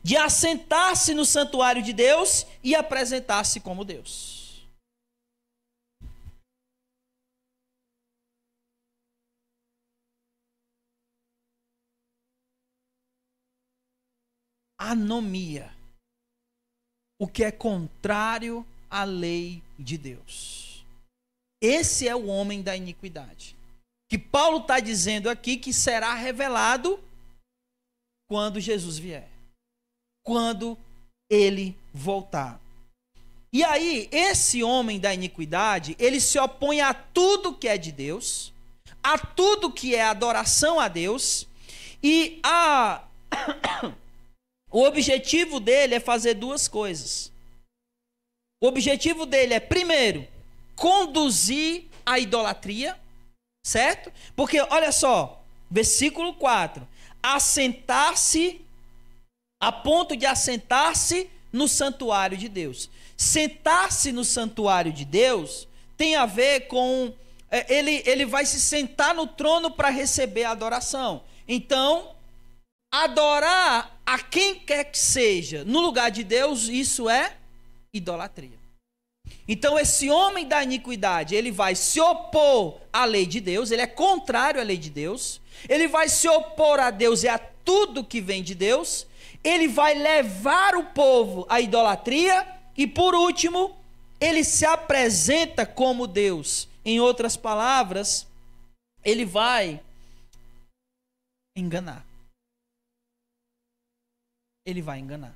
de assentar-se no santuário de Deus e apresentar-se como Deus. Anomia. O que é contrário à lei de Deus. Esse é o homem da iniquidade. Que Paulo está dizendo aqui que será revelado quando Jesus vier, quando ele voltar. E aí, esse homem da iniquidade, ele se opõe a tudo que é de Deus, a tudo que é adoração a Deus, e O objetivo dele é fazer duas coisas. O objetivo dele é, primeiro, conduzir a idolatria, certo? Porque, olha só, versículo 4. Assentar-se, a ponto de assentar-se no santuário de Deus. Sentar-se no santuário de Deus tem a ver com... Ele vai se sentar no trono para receber a adoração. Então, adorar a quem quer que seja no lugar de Deus, isso é idolatria. Então, esse homem da iniquidade, ele vai se opor à lei de Deus, ele é contrário à lei de Deus, ele vai se opor a Deus e a tudo que vem de Deus, ele vai levar o povo à idolatria e, por último, ele se apresenta como Deus. Em outras palavras, ele vai enganar. Ele vai enganar.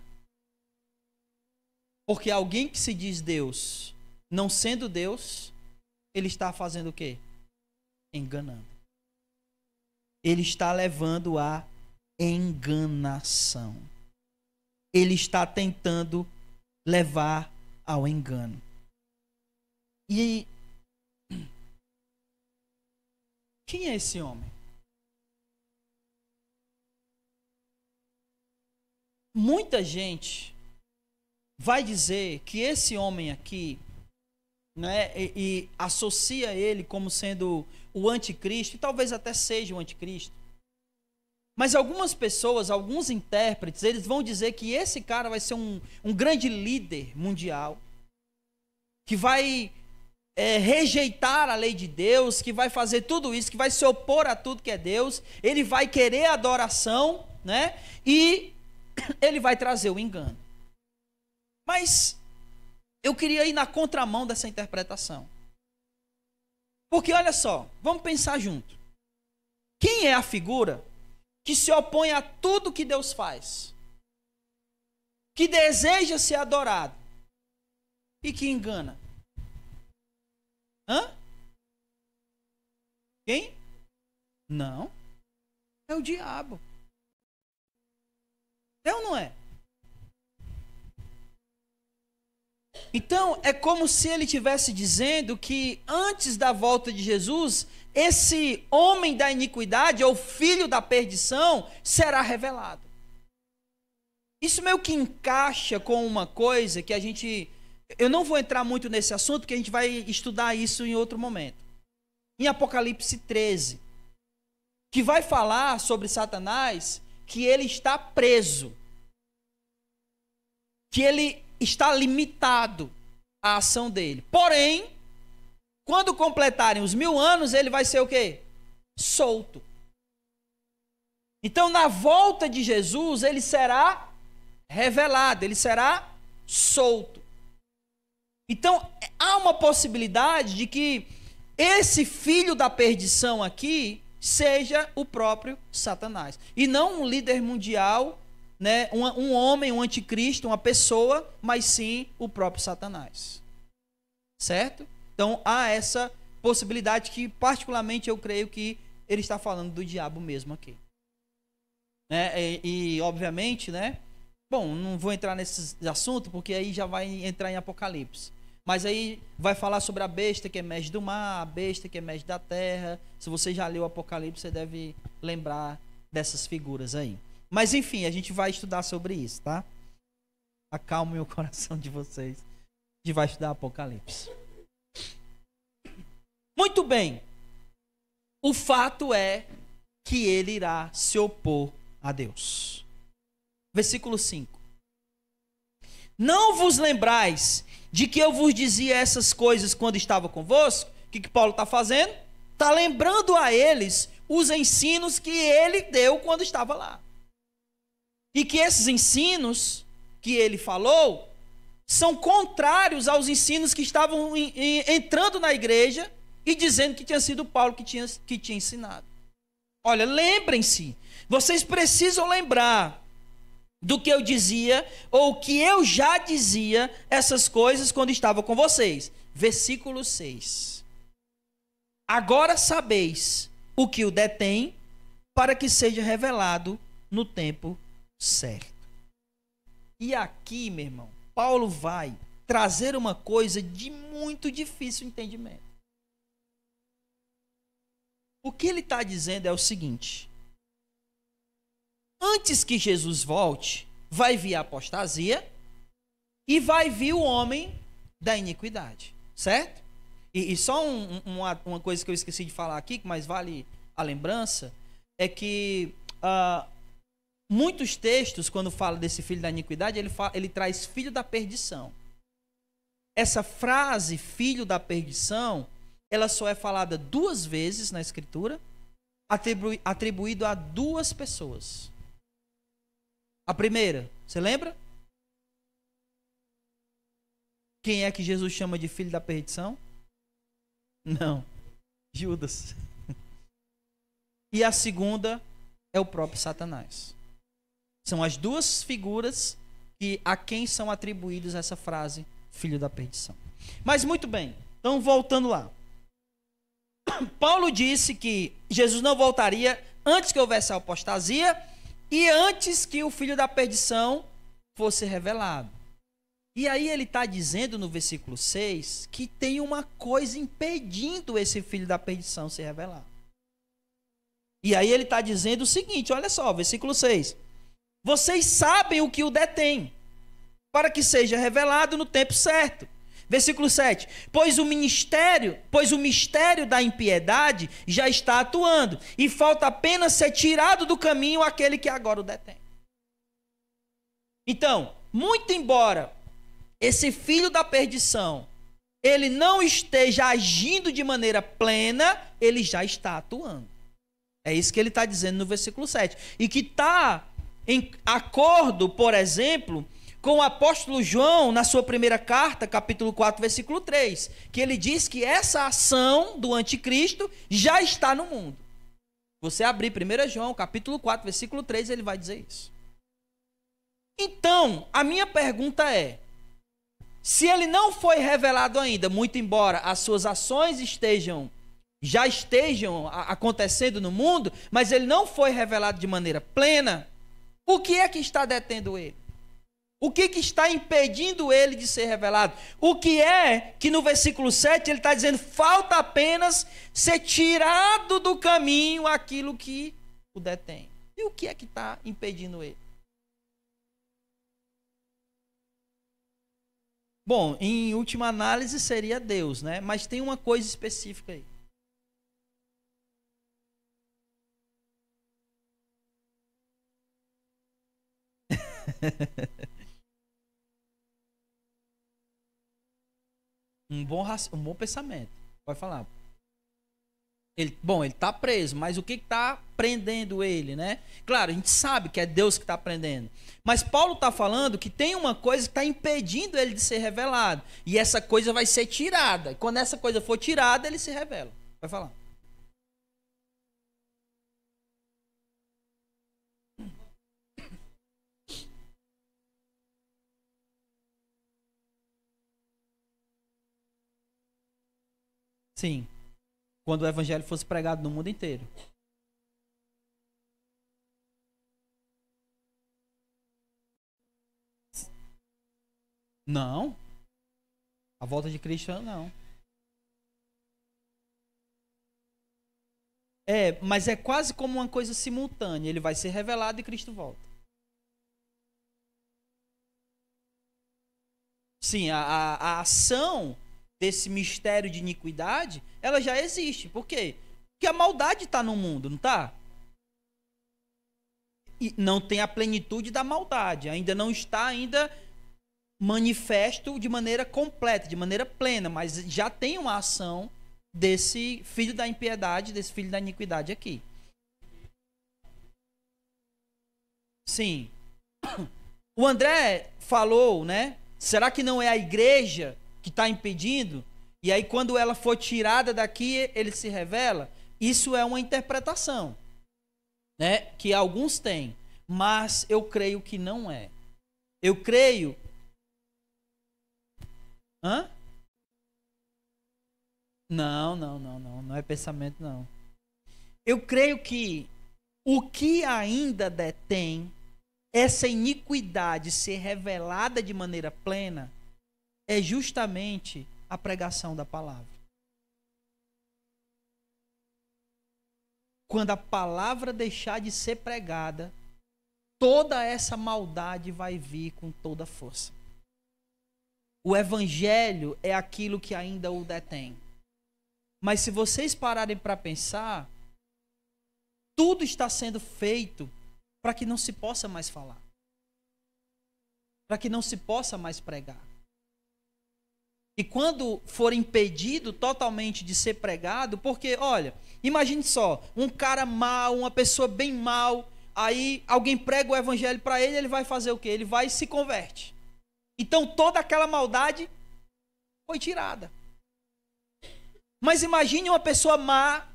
Porque alguém que se diz Deus, não sendo Deus, ele está fazendo o quê? Enganando. Ele está levando a enganação. Ele está tentando levar ao engano. E quem é esse homem? Muita gente vai dizer que esse homem aqui, né, e associa ele como sendo o anticristo, e talvez até seja o anticristo. Mas algumas pessoas, alguns intérpretes, eles vão dizer que esse cara vai ser um grande líder mundial, que vai rejeitar a lei de Deus, que vai fazer tudo isso, que vai se opor a tudo que é Deus, ele vai querer adoração, né? E ele vai trazer o engano. Mas eu queria ir na contramão dessa interpretação. Porque olha só, vamos pensar junto. Quem é a figura que se opõe a tudo que Deus faz, que deseja ser adorado e que engana? Hã? Quem? Não. É o diabo. É ou não é? Então, é como se ele estivesse dizendo que antes da volta de Jesus, esse homem da iniquidade, ou filho da perdição, será revelado. Isso meio que encaixa com uma coisa que a gente... Eu não vou entrar muito nesse assunto, porque a gente vai estudar isso em outro momento. Em Apocalipse 13, que vai falar sobre Satanás, que ele está preso, que ele está limitado à ação dele. Porém, quando completarem os 1000 anos, ele vai ser o quê? Solto. Então, na volta de Jesus, ele será revelado, ele será solto. Então, há uma possibilidade de que esse filho da perdição aqui seja o próprio Satanás. E não um líder mundial, né, um homem, um anticristo, uma pessoa, mas sim o próprio Satanás. Certo? Então, há essa possibilidade que, particularmente, eu creio que ele está falando do diabo mesmo aqui. Né? E obviamente, né? Bom, não vou entrar nesse assunto, porque aí já vai entrar em Apocalipse. Mas aí vai falar sobre a besta que emerge do mar, a besta que emerge da terra. Se você já leu o Apocalipse, você deve lembrar dessas figuras aí. Mas enfim, a gente vai estudar sobre isso, tá? Acalme o coração de vocês. A gente vai estudar Apocalipse. Muito bem. O fato é que ele irá se opor a Deus. Versículo 5. Não vos lembrais de que eu vos dizia essas coisas quando estava convosco? O que Paulo está fazendo? Está lembrando a eles os ensinos que ele deu quando estava lá. E que esses ensinos que ele falou são contrários aos ensinos que estavam entrando na igreja e dizendo que tinha sido Paulo que tinha ensinado. Olha, lembrem-se, vocês precisam lembrar do que eu dizia, ou que eu já dizia essas coisas quando estava com vocês. Versículo 6. Agora sabeis o que o detém, para que seja revelado no tempo certo. E aqui, meu irmão, Paulo vai trazer uma coisa de muito difícil entendimento. O que ele está dizendo é o seguinte: antes que Jesus volte, vai vir a apostasia e vai vir o homem da iniquidade, certo? E só uma coisa que eu esqueci de falar aqui, mas vale a lembrança, é que muitos textos, quando fala desse filho da iniquidade, ele traz filho da perdição. Essa frase, filho da perdição, ela só é falada 2 vezes na Escritura, atribuído a 2 pessoas. A primeira, você lembra? Quem é que Jesus chama de filho da perdição? Não, Judas. E a segunda é o próprio Satanás. São as 2 figuras a quem são atribuídos essa frase, filho da perdição. Mas muito bem, então voltando lá. Paulo disse que Jesus não voltaria antes que houvesse a apostasia e antes que o filho da perdição fosse revelado. E aí ele está dizendo no versículo 6 que tem uma coisa impedindo esse filho da perdição se revelar. E aí ele está dizendo o seguinte, olha só, versículo 6. Vocês sabem o que o detém, para que seja revelado no tempo certo. Versículo 7. Pois o mistério da impiedade já está atuando, e falta apenas ser tirado do caminho aquele que agora o detém. Então, muito embora esse filho da perdição, ele não esteja agindo de maneira plena, ele já está atuando. É isso que ele está dizendo no versículo 7. E que está em acordo, por exemplo, com o apóstolo João, na sua primeira carta, capítulo 4, versículo 3, que ele diz que essa ação do anticristo já está no mundo. Você abrir 1 João, capítulo 4, versículo 3, ele vai dizer isso. Então, a minha pergunta é, se ele não foi revelado ainda, muito embora as suas ações já estejam acontecendo no mundo, mas ele não foi revelado de maneira plena, o que é que está detendo ele? O que está impedindo ele de ser revelado? O que é que no versículo 7 ele está dizendo, falta apenas ser tirado do caminho aquilo que o detém. E o que é que está impedindo ele? Bom, em última análise seria Deus, né? Mas tem uma coisa específica aí. um bom pensamento. Pode falar. Ele está preso, mas o que está prendendo ele, né? Claro, a gente sabe que é Deus que está prendendo. Mas Paulo está falando que tem uma coisa que está impedindo ele de ser revelado. E essa coisa vai ser tirada. E quando essa coisa for tirada, ele se revela. Vai falar. Sim. Quando o evangelho fosse pregado no mundo inteiro. Não. A volta de Cristo não. Mas é quase como uma coisa simultânea. Ele vai ser revelado e Cristo volta. Sim, a ação desse mistério de iniquidade, ela já existe. Por quê? Porque a maldade está no mundo, não está? E não tem a plenitude da maldade. Ainda não está manifesto de maneira completa, de maneira plena, mas já tem uma ação desse filho da impiedade, desse filho da iniquidade aqui. Sim. O André falou, né? Será que não é a igreja que está impedindo? E aí quando ela for tirada daqui, ele se revela? Isso é uma interpretação, né? Que alguns têm, mas eu creio que não é. Eu creio... Hã? Não é pensamento, não. Eu creio que o que ainda detém essa iniquidade ser revelada de maneira plena é justamente a pregação da palavra. Quando a palavra deixar de ser pregada, toda essa maldade vai vir com toda força. O evangelho é aquilo que ainda o detém. Mas se vocês pararem para pensar, tudo está sendo feito para que não se possa mais falar, para que não se possa mais pregar. E quando for impedido totalmente de ser pregado, porque, olha, imagine só, um cara mau, uma pessoa bem mal, aí alguém prega o evangelho para ele, ele vai fazer o quê? Ele vai e se converte. Então toda aquela maldade foi tirada. Mas imagine uma pessoa má,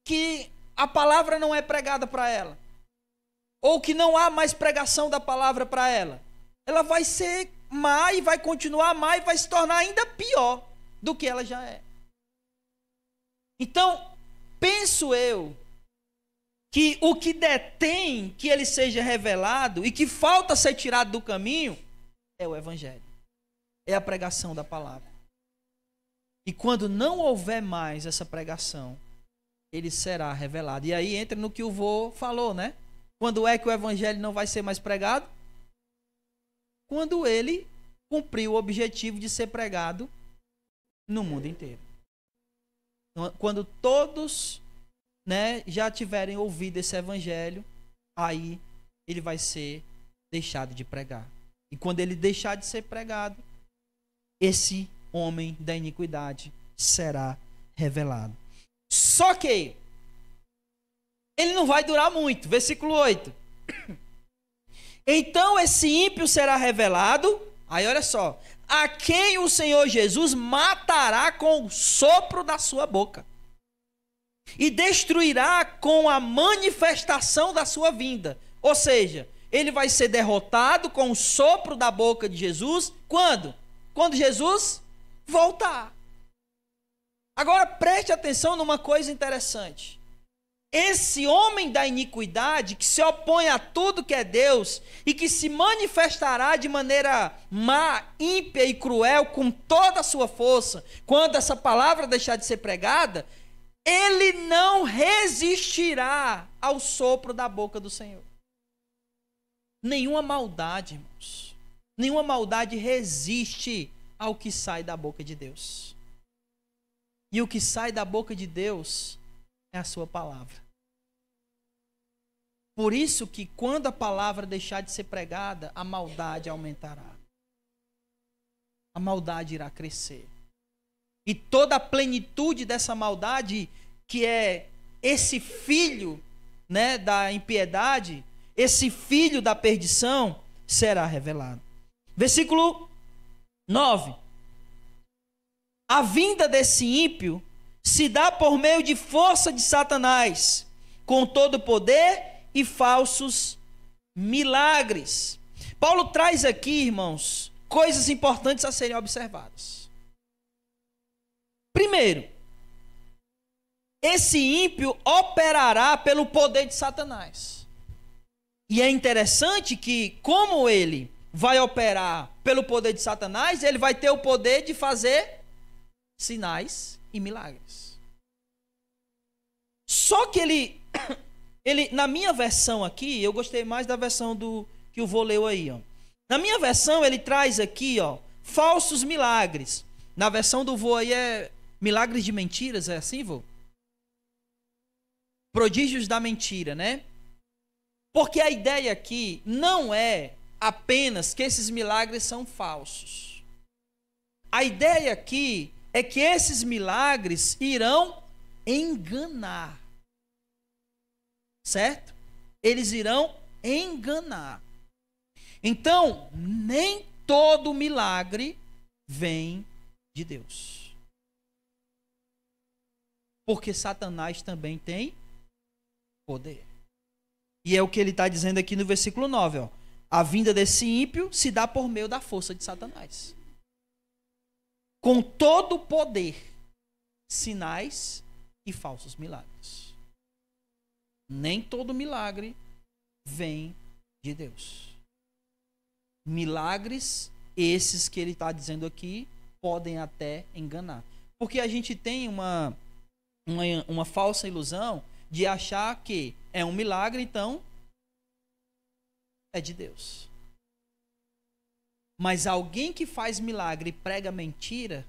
que a palavra não é pregada para ela, ou que não há mais pregação da palavra para ela. Ela vai ser má e vai continuar má e vai se tornar ainda pior do que ela já é. Então, penso eu que o que detém que ele seja revelado e que falta ser tirado do caminho é o evangelho, é a pregação da palavra. E quando não houver mais essa pregação, ele será revelado. E aí entra no que o vô falou, né? Quando é que o evangelho não vai ser mais pregado? Quando ele cumpriu o objetivo de ser pregado no mundo inteiro. Quando todos, né, já tiverem ouvido esse evangelho, aí ele vai ser deixado de pregar. E quando ele deixar de ser pregado, esse homem da iniquidade será revelado. Só que ele não vai durar muito. Versículo 8. Então esse ímpio será revelado, aí olha só, a quem o Senhor Jesus matará com o sopro da sua boca e destruirá com a manifestação da sua vinda. Ou seja, ele vai ser derrotado com o sopro da boca de Jesus. Quando? Quando Jesus voltar. Agora preste atenção numa coisa interessante. Esse homem da iniquidade, que se opõe a tudo que é Deus e que se manifestará de maneira má, ímpia e cruel com toda a sua força, quando essa palavra deixar de ser pregada, ele não resistirá ao sopro da boca do Senhor. Nenhuma maldade, irmãos, nenhuma maldade resiste ao que sai da boca de Deus. E o que sai da boca de Deus é a sua palavra. Por isso que quando a palavra deixar de ser pregada, a maldade aumentará. A maldade irá crescer. E toda a plenitude dessa maldade, que é esse filho, né, da impiedade, esse filho da perdição, será revelado. Versículo 9. A vinda desse ímpio se dá por meio de força de Satanás, com todo poder e falsos milagres. Paulo traz aqui, irmãos, coisas importantes a serem observadas. Primeiro, esse ímpio operará pelo poder de Satanás. E é interessante que, como ele vai operar pelo poder de Satanás, ele vai ter o poder de fazer sinais e milagres. Só que ele na minha versão aqui, eu gostei mais da versão do que o vô leu aí, ó. Na minha versão ele traz aqui, ó, falsos milagres. Na versão do vô aí é milagres de mentiras, é assim, vô? Prodígios da mentira, né? Porque a ideia aqui não é apenas que esses milagres são falsos. A ideia aqui é que esses milagres irão enganar. Certo? Eles irão enganar. Então, nem todo milagre vem de Deus. Porque Satanás também tem poder. E é o que ele está dizendo aqui no versículo 9. Ó. A vinda desse ímpio se dá por meio da força de Satanás. Com todo o poder, sinais e falsos milagres. Nem todo milagre vem de Deus. Milagres, esses que ele está dizendo aqui, podem até enganar. Porque a gente tem uma falsa ilusão de achar que é um milagre, então é de Deus. Mas alguém que faz milagre e prega mentira,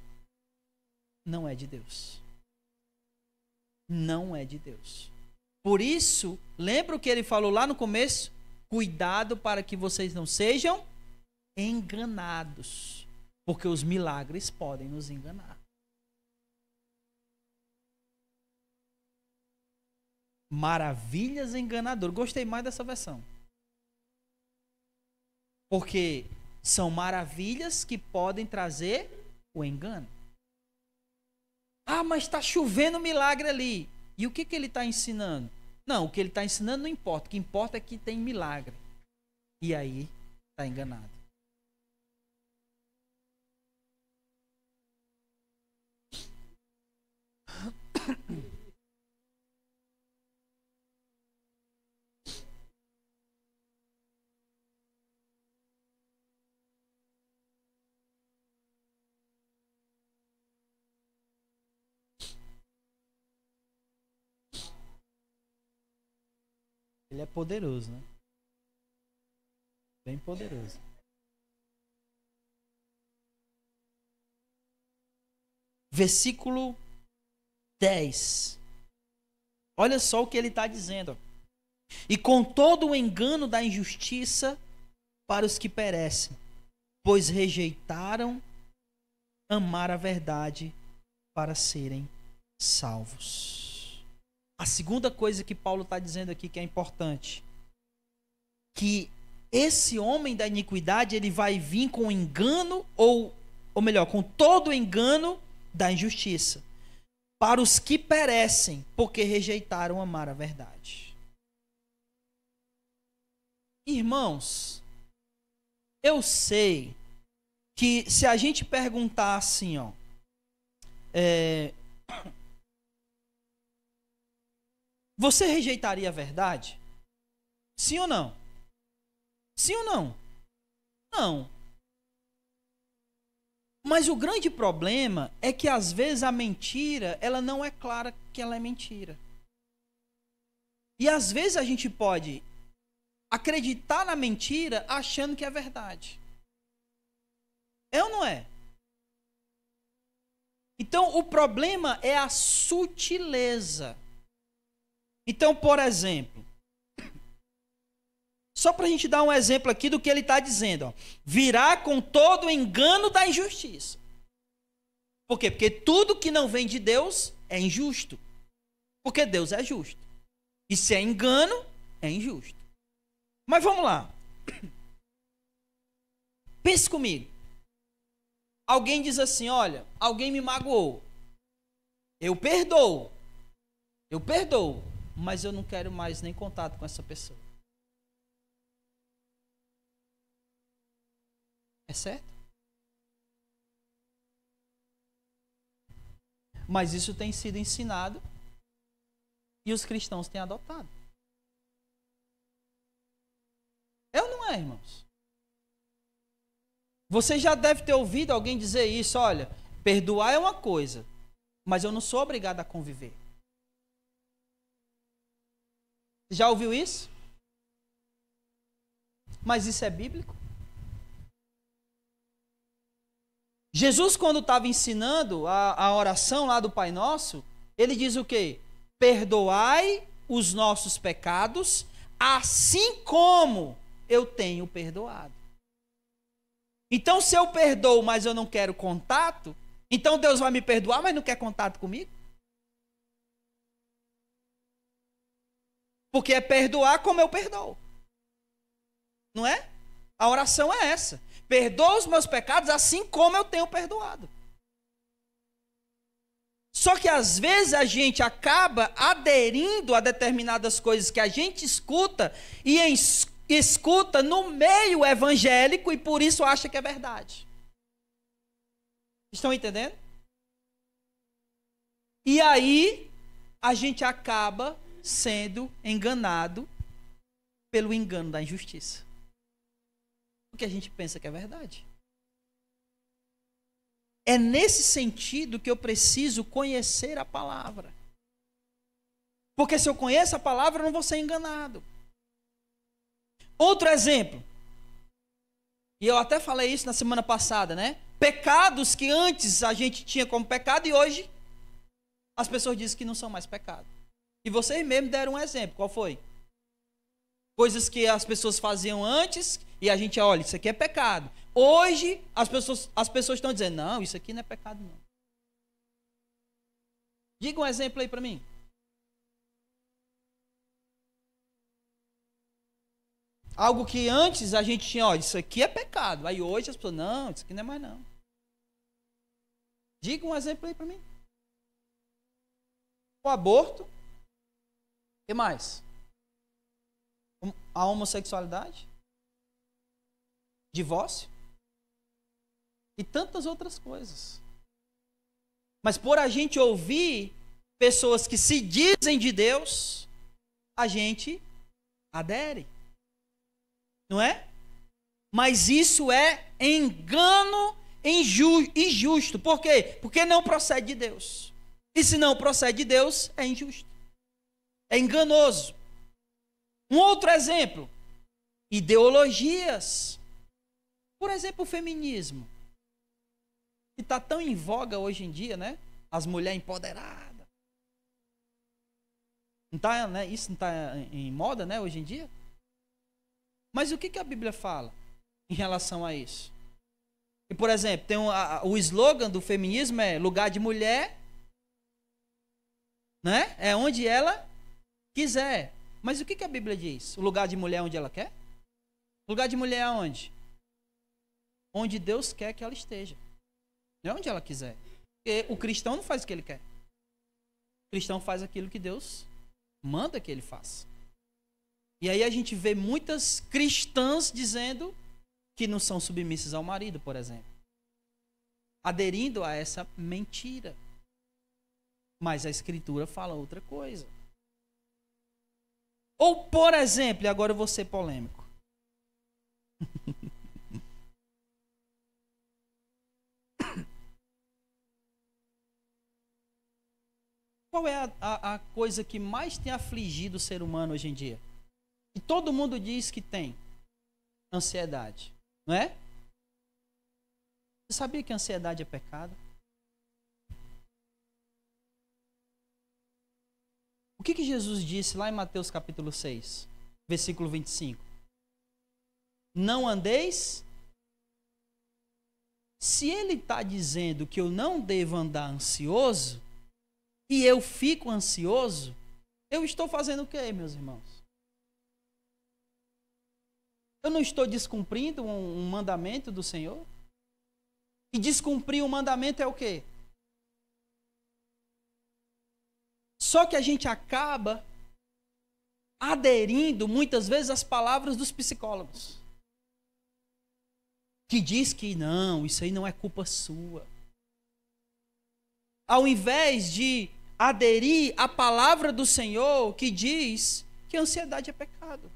não é de Deus. Não é de Deus. Por isso, lembra o que ele falou lá no começo? Cuidado para que vocês não sejam enganados. Porque os milagres podem nos enganar. Maravilhas enganadoras. Gostei mais dessa versão. Porque são maravilhas que podem trazer o engano. Ah, mas está chovendo milagre ali. E o que ele está ensinando? Não, o que ele está ensinando não importa. O que importa é que tem milagre. E aí está enganado. Ele é poderoso, né? Bem poderoso. Versículo 10. Olha só o que ele está dizendo. E com todo o engano da injustiça para os que perecem, pois rejeitaram amar a verdade para serem salvos. A segunda coisa que Paulo está dizendo aqui que é importante, que esse homem da iniquidade, ele vai vir com engano, ou melhor, com todo o engano da injustiça, para os que perecem, porque rejeitaram amar a verdade. Irmãos, eu sei que se a gente perguntar assim, ó, você rejeitaria a verdade? Sim ou não? Sim ou não? Não. Mas o grande problema é que às vezes a mentira, ela não é clara que ela é mentira. E às vezes a gente pode acreditar na mentira achando que é verdade. É ou não é? Então o problema é a sutileza. Então, por exemplo, só para a gente dar um exemplo aqui do que ele está dizendo, ó, virá com todo o engano da injustiça. Por quê? Porque tudo que não vem de Deus é injusto. Porque Deus é justo. E se é engano, é injusto. Mas vamos lá. Pense comigo. Alguém diz assim, olha, alguém me magoou. Eu perdoo. Mas eu não quero mais nem contato com essa pessoa. É certo? Mas isso tem sido ensinado e os cristãos têm adotado. É ou não é, irmãos? Você já deve ter ouvido alguém dizer isso, olha, perdoar é uma coisa, mas eu não sou obrigado a conviver. Já ouviu isso? Mas isso é bíblico? Jesus, quando estava ensinando a oração lá do Pai Nosso, ele diz o quê? Perdoai os nossos pecados, assim como eu tenho perdoado. Então, se eu perdoo, mas eu não quero contato, então Deus vai me perdoar, mas não quer contato comigo? Porque é perdoar como eu perdoo. Não é? A oração é essa. Perdoa os meus pecados assim como eu tenho perdoado. Só que às vezes a gente acaba aderindo a determinadas coisas que a gente escuta e escuta no meio evangélico e por isso acha que é verdade. Estão entendendo? E aí a gente acaba sendo enganado pelo engano da injustiça. Porque a gente pensa que é verdade. É nesse sentido que eu preciso conhecer a palavra. Porque se eu conheço a palavra, eu não vou ser enganado. Outro exemplo. E eu até falei isso na semana passada, né? Pecados que antes a gente tinha como pecado e hoje as pessoas dizem que não são mais pecado. E vocês mesmos deram um exemplo. Qual foi? Coisas que as pessoas faziam antes e a gente olha, isso aqui é pecado. Hoje as pessoas estão dizendo, não, isso aqui não é pecado não. Diga um exemplo aí para mim. Algo que antes a gente tinha, olha, isso aqui é pecado. Aí hoje as pessoas, não, isso aqui não é mais não. Diga um exemplo aí para mim. O aborto. O que mais? A homossexualidade. Divórcio. E tantas outras coisas. Mas por a gente ouvir pessoas que se dizem de Deus, a gente adere. Não é? Mas isso é engano injusto. Por quê? Porque não procede de Deus. E se não procede de Deus, é injusto. É enganoso. Um outro exemplo. Ideologias. Por exemplo, o feminismo. Que está tão em voga hoje em dia, né? As mulheres empoderadas. Não tá, né? Isso não está em moda, né? Hoje em dia. Mas o que a Bíblia fala em relação a isso? E, por exemplo, tem o slogan do feminismo é lugar de mulher, né? É onde ela quiser. Mas o que a Bíblia diz? O lugar de mulher é onde ela quer? O lugar de mulher é onde? Onde Deus quer que ela esteja. Não é onde ela quiser. Porque o cristão não faz o que ele quer. O cristão faz aquilo que Deus manda que ele faça. E aí a gente vê muitas cristãs dizendo que não são submissas ao marido, por exemplo. Aderindo a essa mentira. Mas a Escritura fala outra coisa. Ou, por exemplo, e agora eu vou ser polêmico. Qual é a coisa que mais tem afligido o ser humano hoje em dia? E todo mundo diz que tem ansiedade, não é? Você sabia que a ansiedade é pecado? O que Jesus disse lá em Mateus capítulo 6, versículo 25? Não andeis. Se ele está dizendo que eu não devo andar ansioso, e eu fico ansioso, eu estou fazendo o quê, meus irmãos? Eu não estou descumprindo um mandamento do Senhor? E descumprir o mandamento é o quê? Só que a gente acaba aderindo muitas vezes às palavras dos psicólogos. Que diz que não, isso aí não é culpa sua. Ao invés de aderir à palavra do Senhor que diz que a ansiedade é pecado.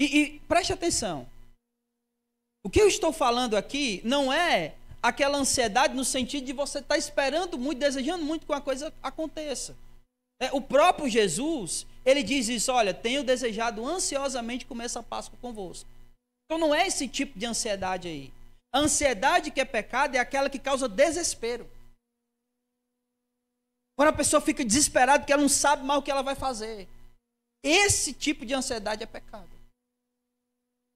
E preste atenção. O que eu estou falando aqui não é aquela ansiedade no sentido de você estar esperando muito, desejando muito que uma coisa aconteça. O próprio Jesus, ele diz isso, olha, tenho desejado ansiosamente comer essa Páscoa convosco. Então não é esse tipo de ansiedade aí. A ansiedade que é pecado é aquela que causa desespero. Quando a pessoa fica desesperada porque ela não sabe mais o que ela vai fazer. Esse tipo de ansiedade é pecado.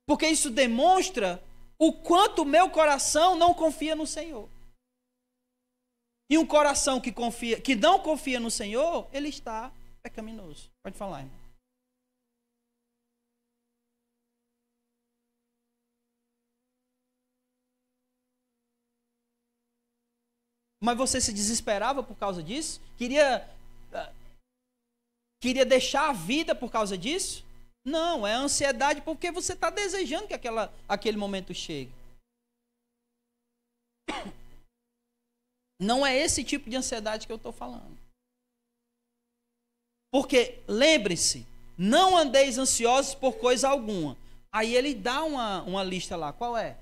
Porque isso demonstra o quanto o meu coração não confia no Senhor. E um coração que não confia no Senhor, ele está pecaminoso. Pode falar, irmão. Mas você se desesperava por causa disso? Queria deixar a vida por causa disso? Não, é ansiedade porque você está desejando que aquele momento chegue. Não é esse tipo de ansiedade que eu estou falando. Porque, lembre-se, Não andeis ansiosos por coisa alguma. Aí ele dá uma lista lá. Qual é?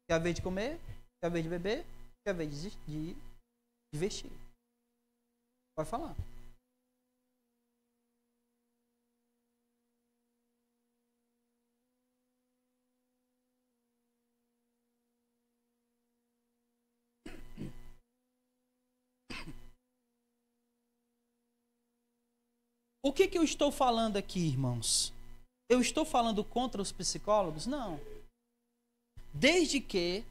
Quer ver de comer? Quer ver de beber? Quer ver de vestir? Pode falar. O que eu estou falando aqui, irmãos? Eu estou falando contra os psicólogos? Não. Desde que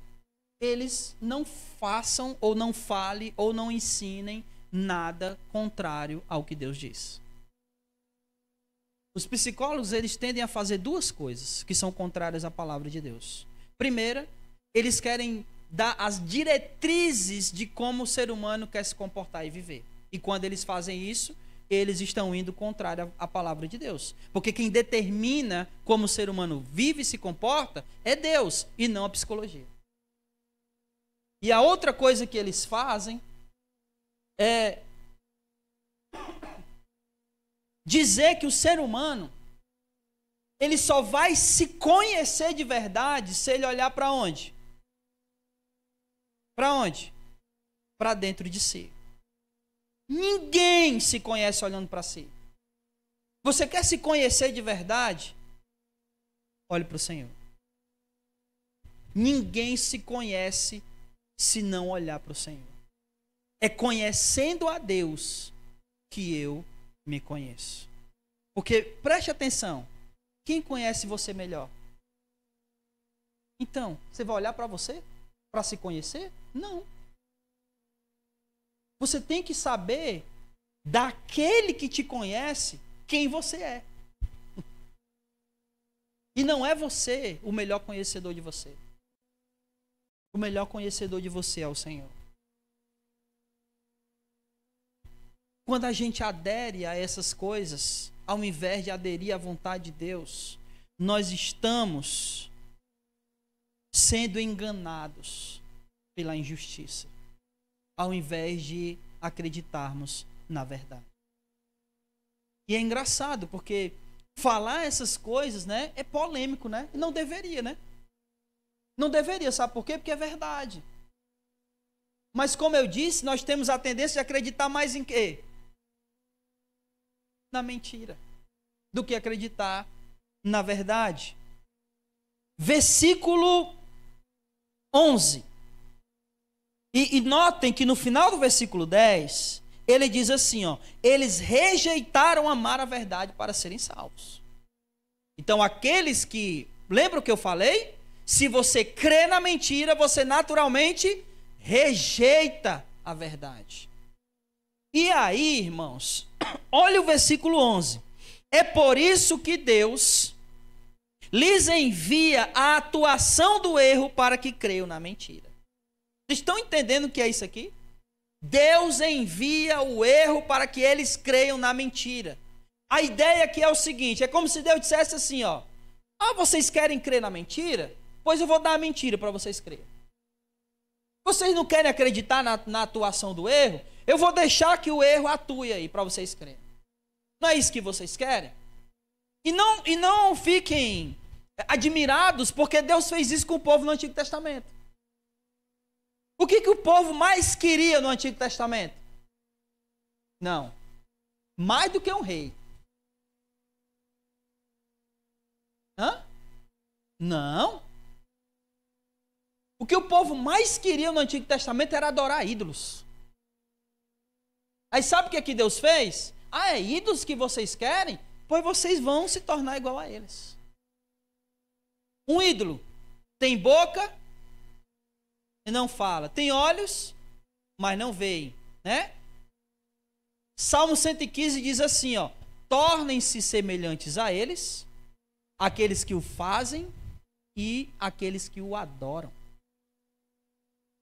eles não façam, ou não falem, ou não ensinem nada contrário ao que Deus diz. Os psicólogos, eles tendem a fazer duas coisas que são contrárias à palavra de Deus. Primeira, eles querem dar as diretrizes de como o ser humano quer se comportar e viver. E quando eles fazem isso, eles estão indo contrário à palavra de Deus. Porque quem determina como o ser humano vive e se comporta é Deus e não a psicologia. E a outra coisa que eles fazem é dizer que o ser humano ele só vai se conhecer de verdade se ele olhar para onde? Para onde? Para dentro de si. Ninguém se conhece olhando para si. Você quer se conhecer de verdade? Olhe para o Senhor. Ninguém se conhece se não olhar para o Senhor. É conhecendo a Deus que eu me conheço. Porque, preste atenção, quem conhece você melhor? Então, você vai olhar para você? Para se conhecer? Não. Você tem que saber daquele que te conhece quem você é. E não é você o melhor conhecedor de você. O melhor conhecedor de você é o Senhor. Quando a gente adere a essas coisas, ao invés de aderir à vontade de Deus, nós estamos sendo enganados pela injustiça, ao invés de acreditarmos na verdade. E é engraçado, porque falar essas coisas, né, é polêmico, né? Não deveria, né? Não deveria, sabe por quê? Porque é verdade. Mas como eu disse, nós temos a tendência de acreditar mais em quê? Na mentira, do que acreditar na verdade. Versículo 11. E notem que no final do versículo 10, ele diz assim, ó, eles rejeitaram amar a verdade para serem salvos. Então aqueles que, lembra o que eu falei? Se você crê na mentira, você naturalmente rejeita a verdade. E aí, irmãos, olha o versículo 11. É por isso que Deus lhes envia a atuação do erro para que creiam na mentira. Vocês estão entendendo o que é isso aqui? Deus envia o erro para que eles creiam na mentira. A ideia aqui é o seguinte, é como se Deus dissesse assim, ó, vocês querem crer na mentira? Pois eu vou dar a mentira para vocês crerem. Vocês não querem acreditar na atuação do erro? Eu vou deixar que o erro atue aí para vocês crerem. Não é isso que vocês querem? E não fiquem admirados porque Deus fez isso com o povo no Antigo Testamento. O que o povo mais queria no Antigo Testamento? Não. Mais do que um rei. Não. O que o povo mais queria no Antigo Testamento era adorar ídolos. Aí sabe o que Deus fez? É ídolos que vocês querem? Pois vocês vão se tornar igual a eles. Um ídolo tem boca e não fala. Tem olhos, mas não veem, né? Salmo 115 diz assim, ó, tornem-se semelhantes a eles, aqueles que o fazem e aqueles que o adoram.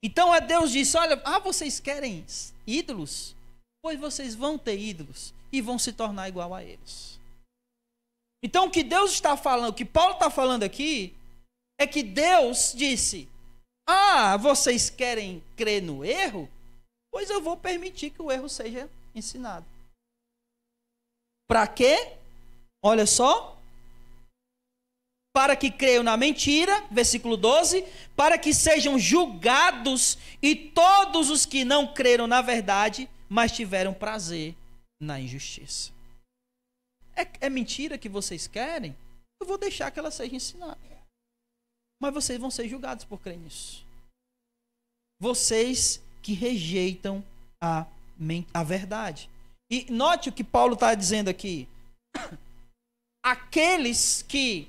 Então Deus disse, olha, vocês querem ídolos? Pois vocês vão ter ídolos e vão se tornar igual a eles. Então o que Deus está falando, o que Paulo está falando aqui, é que Deus disse, vocês querem crer no erro? Pois eu vou permitir que o erro seja ensinado. Para quê? Olha só. Para que creiam na mentira, versículo 12, para que sejam julgados e todos os que não creram na verdade, mas tiveram prazer na injustiça. É mentira que vocês querem? Eu vou deixar que ela seja ensinada. Mas vocês vão ser julgados por crer nisso. Vocês que rejeitam a verdade. E note o que Paulo está dizendo aqui. Aqueles que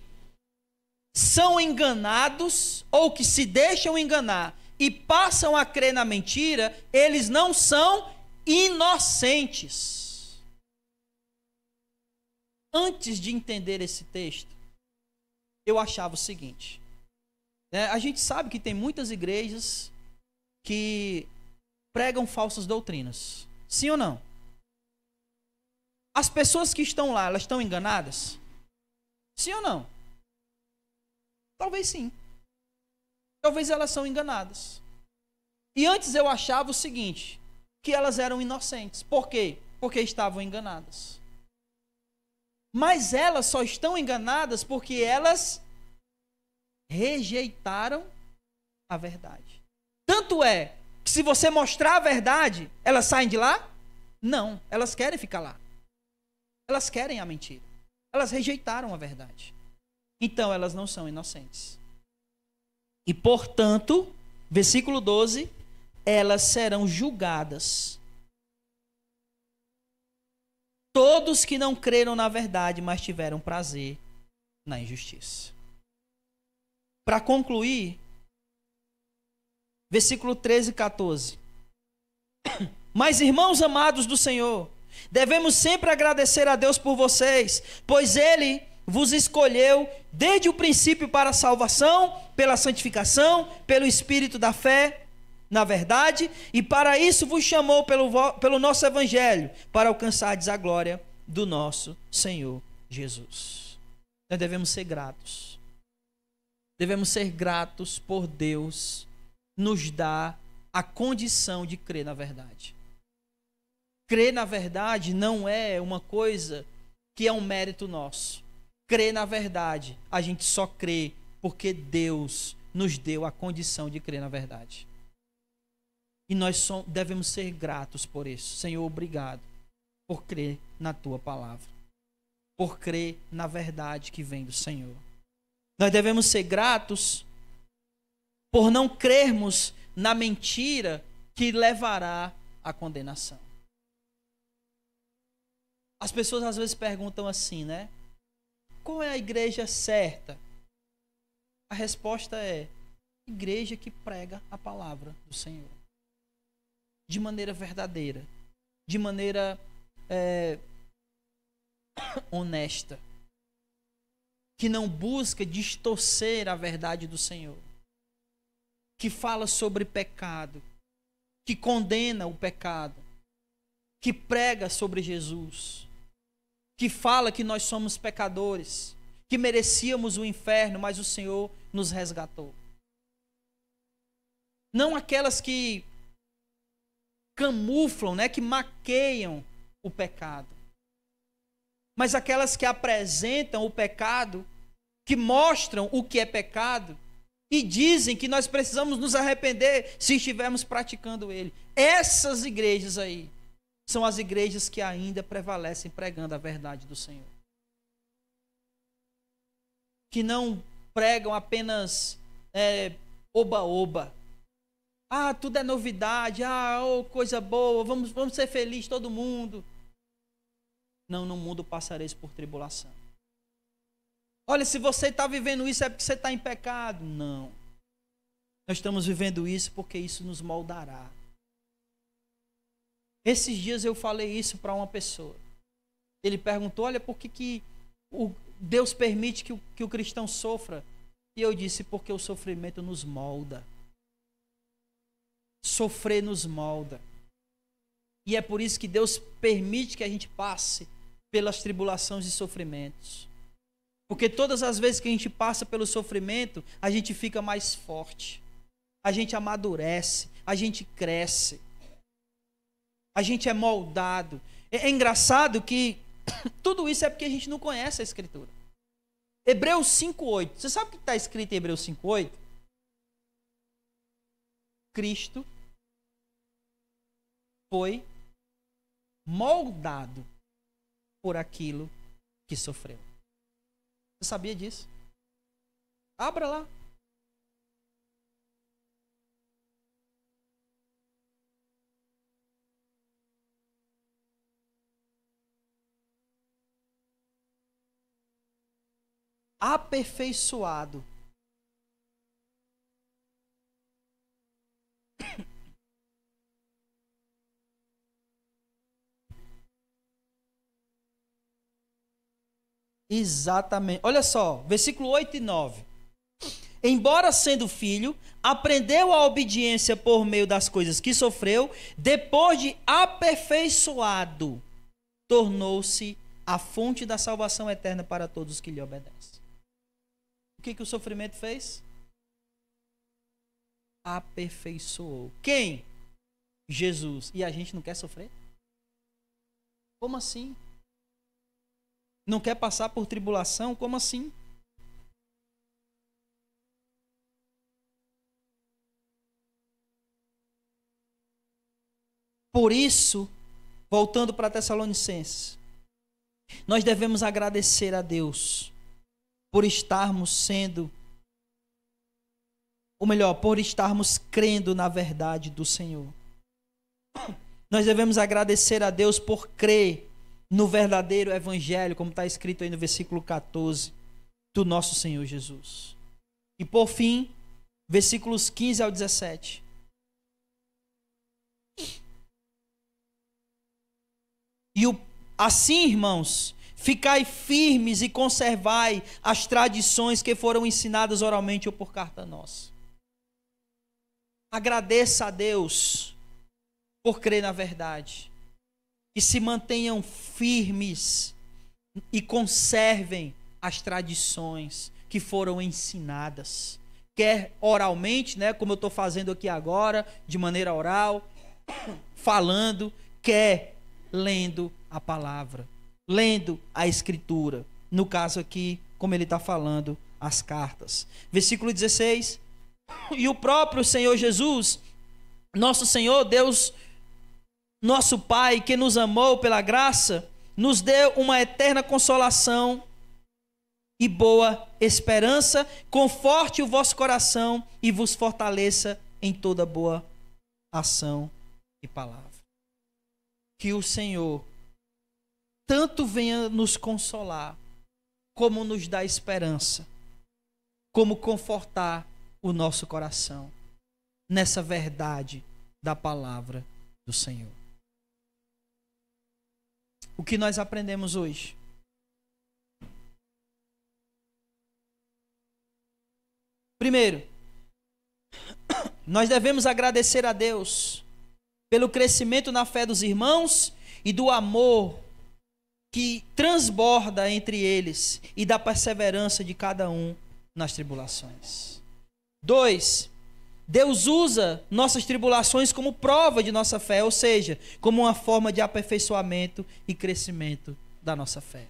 são enganados ou que se deixam enganar e passam a crer na mentira, eles não são inocentes. Antes de entender esse texto, eu achava o seguinte, né? A gente sabe que tem muitas igrejas que pregam falsas doutrinas. Sim ou não? As pessoas que estão lá, elas estão enganadas? Sim ou não? Talvez sim. Talvez elas são enganadas. E antes eu achava o seguinte, que elas eram inocentes. Por quê? Porque estavam enganadas. Mas elas só estão enganadas porque elas rejeitaram a verdade. Tanto é que se você mostrar a verdade, elas saem de lá? Não, elas querem ficar lá. Elas querem a mentira. Elas rejeitaram a verdade. Então elas não são inocentes. E portanto, versículo 12, elas serão julgadas. Todos que não creram na verdade, mas tiveram prazer na injustiça. Para concluir, versículo 13 e 14. Mas, irmãos amados do Senhor, devemos sempre agradecer a Deus por vocês, pois Ele vos escolheu desde o princípio para a salvação, pela santificação, pelo Espírito da fé, na verdade, e para isso vos chamou pelo nosso Evangelho, para alcançardes a glória do nosso Senhor Jesus. Nós devemos ser gratos. Devemos ser gratos por Deus nos dar a condição de crer na verdade. Crer na verdade não é uma coisa que é um mérito nosso. Crer na verdade, a gente só crê porque Deus nos deu a condição de crer na verdade. E nós devemos ser gratos por isso. Senhor, obrigado por crer na tua palavra. Por crer na verdade que vem do Senhor. Nós devemos ser gratos por não crermos na mentira que levará à condenação. As pessoas às vezes perguntam assim, né? Qual é a igreja certa? A resposta é: igreja que prega a palavra do Senhor. De maneira verdadeira. De maneira honesta. Que não busca distorcer a verdade do Senhor. Que fala sobre pecado. Que condena o pecado. Que prega sobre Jesus. Que fala que nós somos pecadores. Que merecíamos o inferno, mas o Senhor nos resgatou. Não aquelas que camuflam, né, que maqueiam o pecado. Mas aquelas que apresentam o pecado, que mostram o que é pecado e dizem que nós precisamos nos arrepender se estivermos praticando ele. Essas igrejas aí são as igrejas que ainda prevalecem pregando a verdade do Senhor. Que não pregam apenas oba-oba. Ah, tudo é novidade. Ah, oh, coisa boa. Vamos ser felizes todo mundo. Não, no mundo passareis por tribulação. Olha, se você está vivendo isso é porque você está em pecado. Não. Nós estamos vivendo isso porque isso nos moldará. Esses dias eu falei isso para uma pessoa. Ele perguntou, olha, por que Deus permite que o cristão sofra? E eu disse, porque o sofrimento nos molda. Sofrer nos molda. E é por isso que Deus permite que a gente passe pelas tribulações e sofrimentos. Porque todas as vezes que a gente passa pelo sofrimento, a gente fica mais forte. A gente amadurece, a gente cresce. A gente é moldado. É engraçado que Tudo isso é porque a gente não conhece a Escritura. Hebreus 5:8. Você sabe o que está escrito em Hebreus 5:8? Cristo foi moldado por aquilo que sofreu. Você sabia disso? Abra lá. Aperfeiçoado. Exatamente. Olha só, versículo 8 e 9. Embora sendo filho, aprendeu a obediência por meio das coisas que sofreu, depois de aperfeiçoado, tornou-se a fonte da salvação eterna para todos os que lhe obedecem. O que o sofrimento fez? Aperfeiçoou. Quem? Jesus. E a gente não quer sofrer? Como assim? Não quer passar por tribulação? Como assim? Por isso, voltando para Tessalonicenses, nós devemos agradecer a Deus por estarmos sendo, ou melhor, por estarmos crendo na verdade do Senhor. Nós devemos agradecer a Deus por crer no verdadeiro evangelho, como está escrito aí no versículo 14, do nosso Senhor Jesus. E por fim, versículos 15 ao 17. Assim, irmãos, ficai firmes e conservai as tradições que foram ensinadas oralmente ou por carta nossa. Agradeça a Deus por crer na verdade. E se mantenham firmes e conservem as tradições que foram ensinadas. Quer oralmente, né, como eu estou fazendo aqui agora, de maneira oral, falando, quer lendo a palavra, lendo a Escritura. No caso aqui, como ele está falando, as cartas. Versículo 16. E o próprio Senhor Jesus, nosso Senhor, Deus, nosso Pai, que nos amou pela graça, nos deu uma eterna consolação e boa esperança, conforte o vosso coração e vos fortaleça em toda boa ação e palavra. Que o Senhor tanto venha nos consolar, como nos dar esperança, como confortar o nosso coração nessa verdade da palavra do Senhor. O que nós aprendemos hoje? Primeiro, nós devemos agradecer a Deus pelo crescimento na fé dos irmãos e do amor que transborda entre eles e da perseverança de cada um nas tribulações. 2. Deus usa nossas tribulações como prova de nossa fé, ou seja, como uma forma de aperfeiçoamento e crescimento da nossa fé.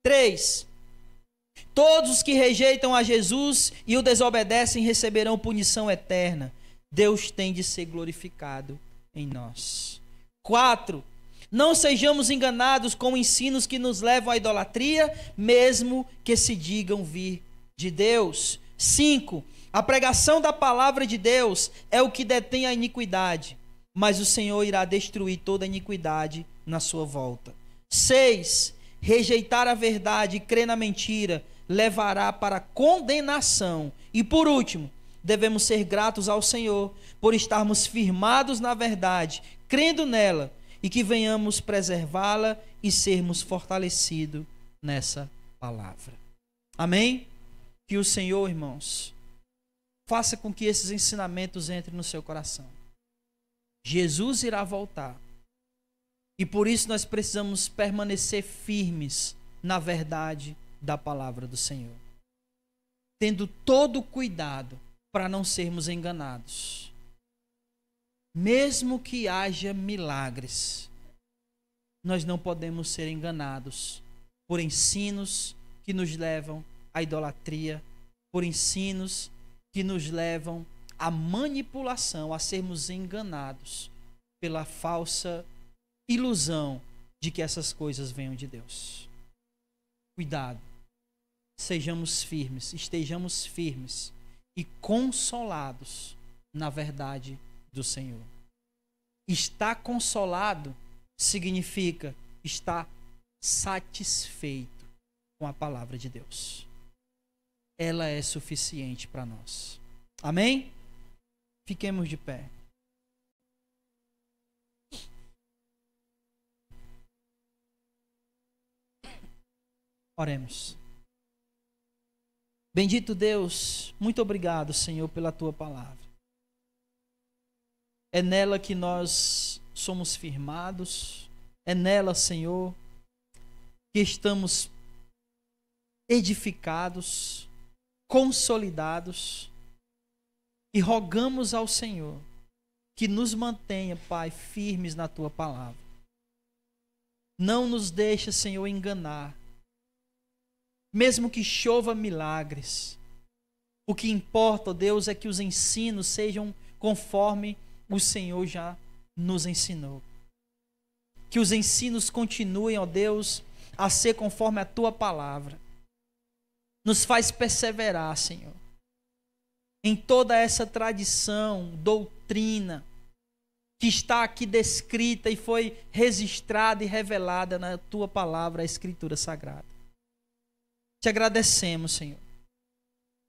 3. Todos os que rejeitam a Jesus e o desobedecem receberão punição eterna. Deus tem de ser glorificado em nós. 4. Não sejamos enganados com ensinos que nos levam à idolatria, mesmo que se digam vir de Deus. 5. A pregação da palavra de Deus é o que detém a iniquidade, mas o Senhor irá destruir toda a iniquidade na sua volta. 6. Rejeitar a verdade e crer na mentira levará para a condenação. E por último, devemos ser gratos ao Senhor por estarmos firmados na verdade, crendo nela, e que venhamos preservá-la e sermos fortalecidos nessa palavra. Amém? Que o Senhor, irmãos, faça com que esses ensinamentos entrem no seu coração. Jesus irá voltar. E por isso nós precisamos permanecer firmes na verdade da palavra do Senhor, tendo todo o cuidado para não sermos enganados. Mesmo que haja milagres, nós não podemos ser enganados por ensinos que nos levam à idolatria, por ensinos que nos levam à manipulação, a sermos enganados pela falsa ilusão de que essas coisas venham de Deus. Cuidado, sejamos firmes, estejamos firmes e consolados na verdade do Senhor. Estar consolado significa estar satisfeito com a palavra de Deus. Ela é suficiente para nós. Amém? Fiquemos de pé. Oremos. Bendito Deus, muito obrigado, Senhor, pela tua palavra. É nela que nós somos firmados, é nela, Senhor, que estamos edificados, consolidados, e rogamos ao Senhor que nos mantenha, Pai, firmes na tua palavra. Não nos deixe, Senhor, enganar. Mesmo que chova milagres, o que importa, ó Deus, é que os ensinos sejam conforme o Senhor já nos ensinou. Que os ensinos continuem, ó Deus, a ser conforme a tua palavra. Nos faz perseverar, Senhor, em toda essa tradição, doutrina, que está aqui descrita e foi registrada e revelada na tua palavra, a Escritura Sagrada. Te agradecemos, Senhor.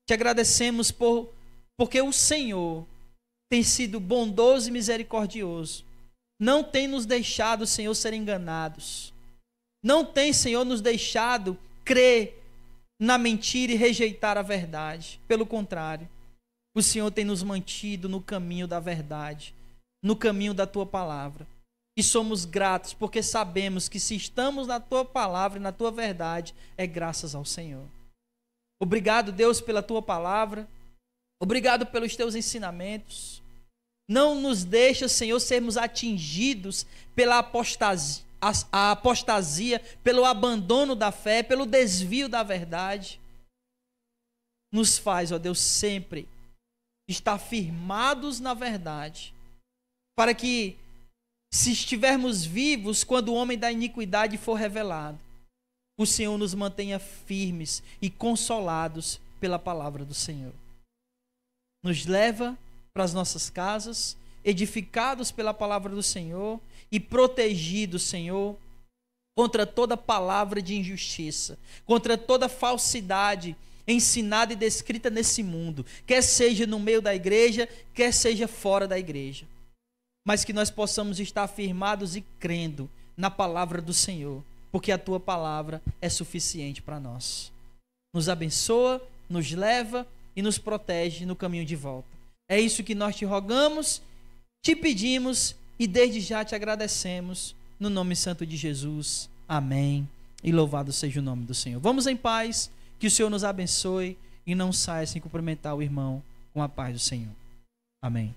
Te agradecemos porque o Senhor tem sido bondoso e misericordioso. Não tem nos deixado, Senhor, ser enganados. Não tem, Senhor, nos deixado crer na mentira e rejeitar a verdade. Pelo contrário, o Senhor tem nos mantido no caminho da verdade, no caminho da tua palavra. E somos gratos porque sabemos que se estamos na tua palavra e na tua verdade, é graças ao Senhor. Obrigado, Deus, pela tua palavra. Obrigado pelos teus ensinamentos. Não nos deixa, Senhor, sermos atingidos pela apostasia, pelo abandono da fé, pelo desvio da verdade. Nos faz, ó Deus, sempre estar firmados na verdade, para que, se estivermos vivos quando o homem da iniquidade for revelado, o Senhor nos mantenha firmes e consolados pela palavra do Senhor. Nos leva para as nossas casas, edificados pela palavra do Senhor e protegidos, Senhor, contra toda palavra de injustiça, contra toda falsidade ensinada e descrita nesse mundo, quer seja no meio da igreja, quer seja fora da igreja. Mas que nós possamos estar firmados e crendo na palavra do Senhor, porque a tua palavra é suficiente para nós. Nos abençoa, nos leva e nos protege no caminho de volta. É isso que nós te rogamos, te pedimos e desde já te agradecemos, no nome santo de Jesus. Amém. E louvado seja o nome do Senhor. Vamos em paz, que o Senhor nos abençoe e não saia sem cumprimentar o irmão com a paz do Senhor. Amém.